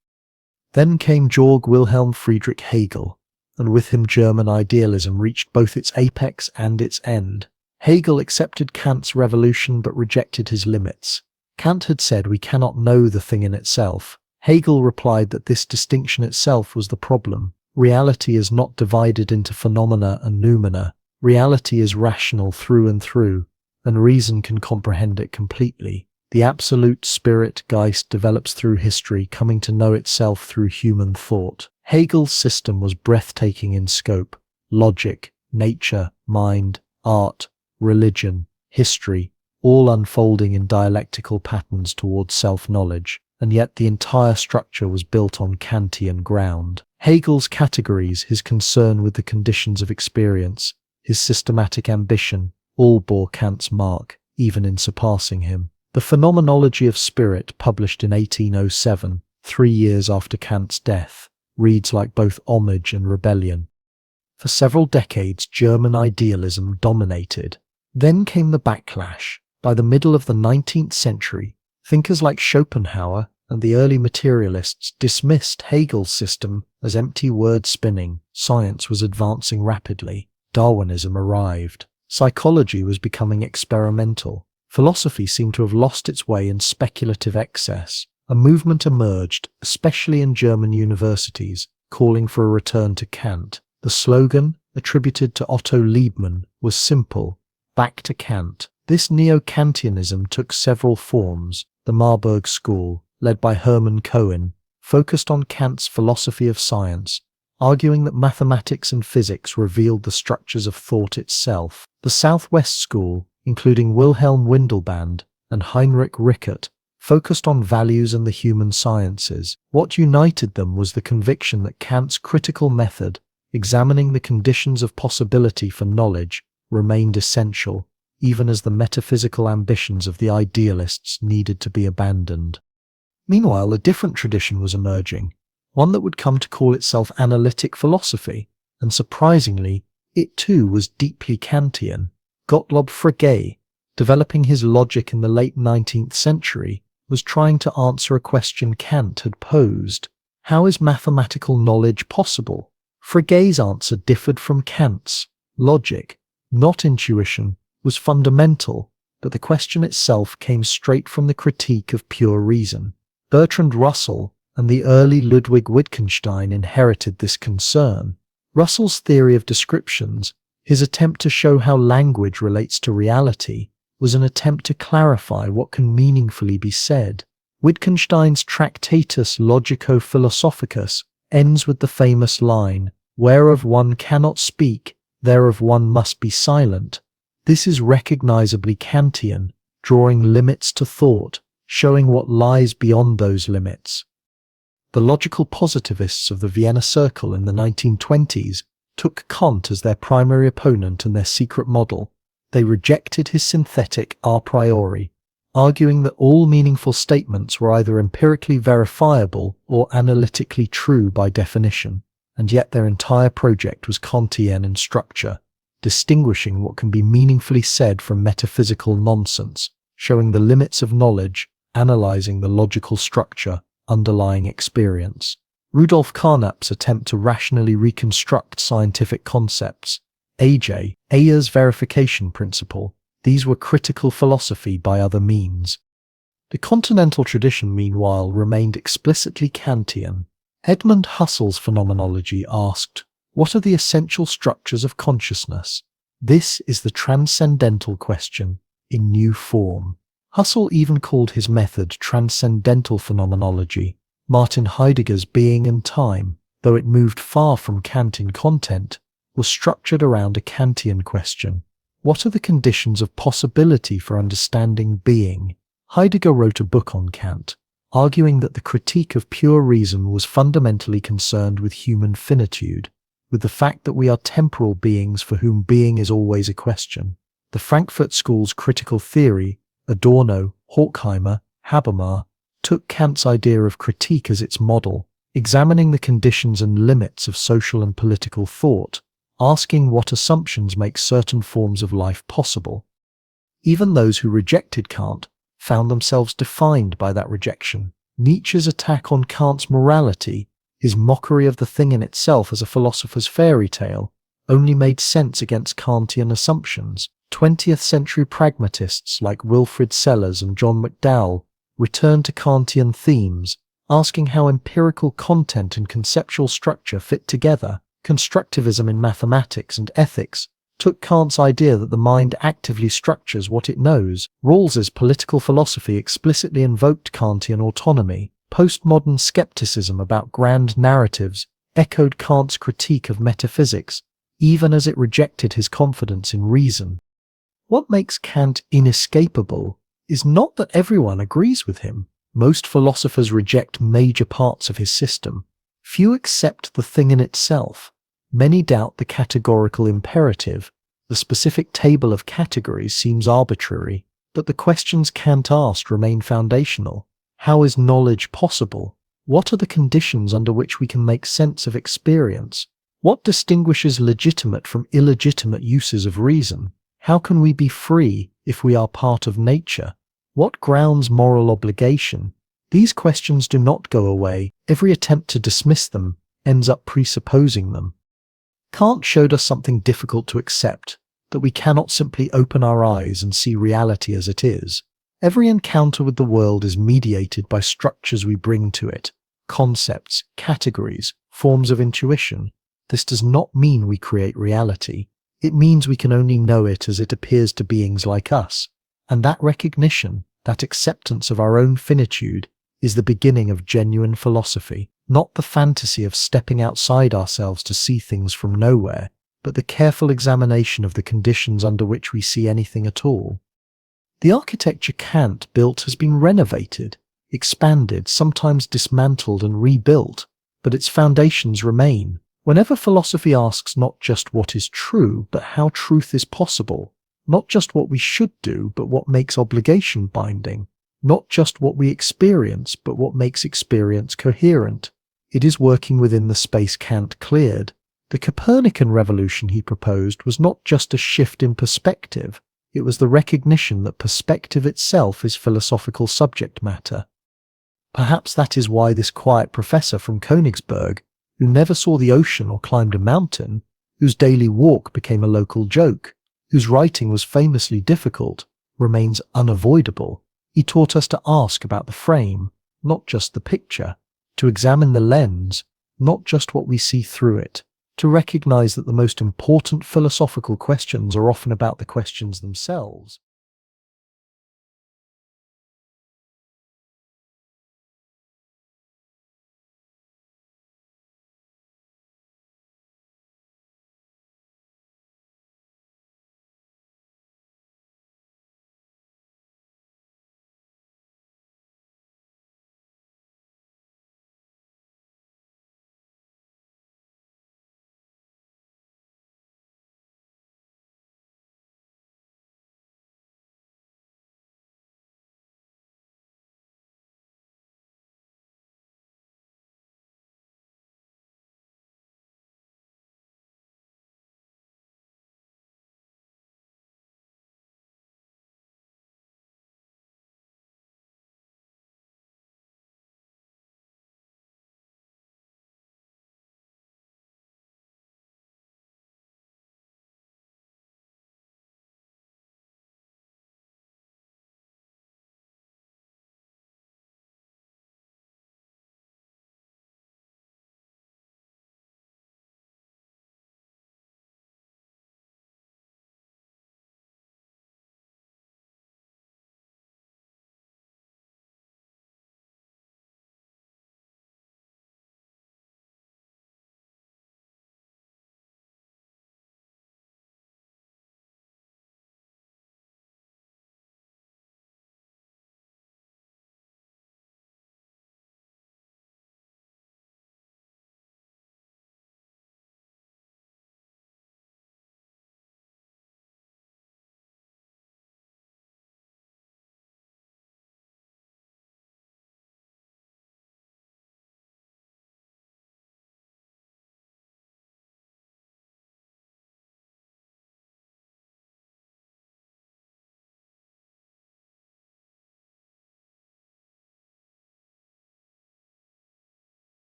Then came Georg Wilhelm Friedrich Hegel, and with him German idealism reached both its apex and its end. Hegel accepted Kant's revolution but rejected his limits. Kant had said we cannot know the thing in itself. Hegel replied that this distinction itself was the problem. Reality is not divided into phenomena and noumena. Reality is rational through and through, and reason can comprehend it completely. The absolute spirit Geist develops through history, coming to know itself through human thought. Hegel's system was breathtaking in scope. Logic, nature, mind, art, religion, history, all unfolding in dialectical patterns towards self-knowledge, and yet the entire structure was built on Kantian ground. Hegel's categories, his concern with the conditions of experience, his systematic ambition, all bore Kant's mark, even in surpassing him. The Phenomenology of Spirit, published in 1807, 3 years after Kant's death, reads like both homage and rebellion. For several decades, German idealism dominated. Then came the backlash. By the middle of the 19th century, thinkers like Schopenhauer and the early materialists dismissed Hegel's system as empty word spinning. Science was advancing rapidly. Darwinism arrived. Psychology was becoming experimental. Philosophy seemed to have lost its way in speculative excess. A movement emerged, especially in German universities, calling for a return to Kant. The slogan, attributed to Otto Liebmann, was simple: back to Kant. This neo-Kantianism took several forms. The Marburg School, led by Hermann Cohen, focused on Kant's philosophy of science, arguing that mathematics and physics revealed the structures of thought itself. The Southwest School, including Wilhelm Windelband and Heinrich Rickert, focused on values and the human sciences. What united them was the conviction that Kant's critical method, examining the conditions of possibility for knowledge, remained essential, even as the metaphysical ambitions of the idealists needed to be abandoned. Meanwhile, a different tradition was emerging, one that would come to call itself analytic philosophy, and surprisingly, it too was deeply Kantian. Gottlob Frege, developing his logic in the late 19th century, was trying to answer a question Kant had posed: how is mathematical knowledge possible? Frege's answer differed from Kant's. Logic, not intuition, was fundamental, but the question itself came straight from the critique of pure reason. Bertrand Russell and the early Ludwig Wittgenstein inherited this concern. Russell's theory of descriptions, his attempt to show how language relates to reality, was an attempt to clarify what can meaningfully be said. Wittgenstein's Tractatus Logico-Philosophicus ends with the famous line, "Whereof one cannot speak, thereof one must be silent." This is recognizably Kantian, drawing limits to thought, showing what lies beyond those limits. The logical positivists of the Vienna Circle in the 1920s took Kant as their primary opponent and their secret model. They rejected his synthetic a priori, arguing that all meaningful statements were either empirically verifiable or analytically true by definition, and yet their entire project was Kantian in structure, distinguishing what can be meaningfully said from metaphysical nonsense, showing the limits of knowledge, analyzing the logical structure underlying experience. Rudolf Carnap's attempt to rationally reconstruct scientific concepts, Ayer's verification principle, these were critical philosophy by other means. The continental tradition, meanwhile, remained explicitly Kantian. Edmund Husserl's phenomenology asked, what are the essential structures of consciousness? This is the transcendental question in new form. Husserl even called his method transcendental phenomenology. Martin Heidegger's Being and Time, though it moved far from Kant in content, was structured around a Kantian question. What are the conditions of possibility for understanding being? Heidegger wrote a book on Kant, arguing that the critique of pure reason was fundamentally concerned with human finitude, with the fact that we are temporal beings for whom being is always a question. The Frankfurt School's critical theory, Adorno, Horkheimer, Habermas, took Kant's idea of critique as its model, examining the conditions and limits of social and political thought, asking what assumptions make certain forms of life possible. Even those who rejected Kant found themselves defined by that rejection. Nietzsche's attack on Kant's morality, his mockery of the thing in itself as a philosopher's fairy tale, only made sense against Kantian assumptions. 20th century pragmatists like Wilfrid Sellars and John McDowell returned to Kantian themes, asking how empirical content and conceptual structure fit together. Constructivism in mathematics and ethics took Kant's idea that the mind actively structures what it knows. Rawls's political philosophy explicitly invoked Kantian autonomy. Postmodern skepticism about grand narratives echoed Kant's critique of metaphysics, even as it rejected his confidence in reason. What makes Kant inescapable is not that everyone agrees with him. Most philosophers reject major parts of his system. Few accept the thing in itself. Many doubt the categorical imperative. The specific table of categories seems arbitrary. But the questions Kant asked remain foundational. How is knowledge possible? What are the conditions under which we can make sense of experience? What distinguishes legitimate from illegitimate uses of reason? How can we be free if we are part of nature? What grounds moral obligation? These questions do not go away. Every attempt to dismiss them ends up presupposing them. Kant showed us something difficult to accept, that we cannot simply open our eyes and see reality as it is. Every encounter with the world is mediated by structures we bring to it, concepts, categories, forms of intuition. This does not mean we create reality. It means we can only know it as it appears to beings like us. And that recognition, that acceptance of our own finitude, is the beginning of genuine philosophy. Not the fantasy of stepping outside ourselves to see things from nowhere, but the careful examination of the conditions under which we see anything at all. The architecture Kant built has been renovated, expanded, sometimes dismantled and rebuilt, but its foundations remain. Whenever philosophy asks not just what is true, but how truth is possible, not just what we should do, but what makes obligation binding, not just what we experience, but what makes experience coherent, it is working within the space Kant cleared. The Copernican revolution he proposed was not just a shift in perspective, it was the recognition that perspective itself is philosophical subject matter. Perhaps that is why this quiet professor from Königsberg, who never saw the ocean or climbed a mountain, whose daily walk became a local joke, whose writing was famously difficult, remains unavoidable. He taught us to ask about the frame, not just the picture, to examine the lens, not just what we see through it, to recognize that the most important philosophical questions are often about the questions themselves.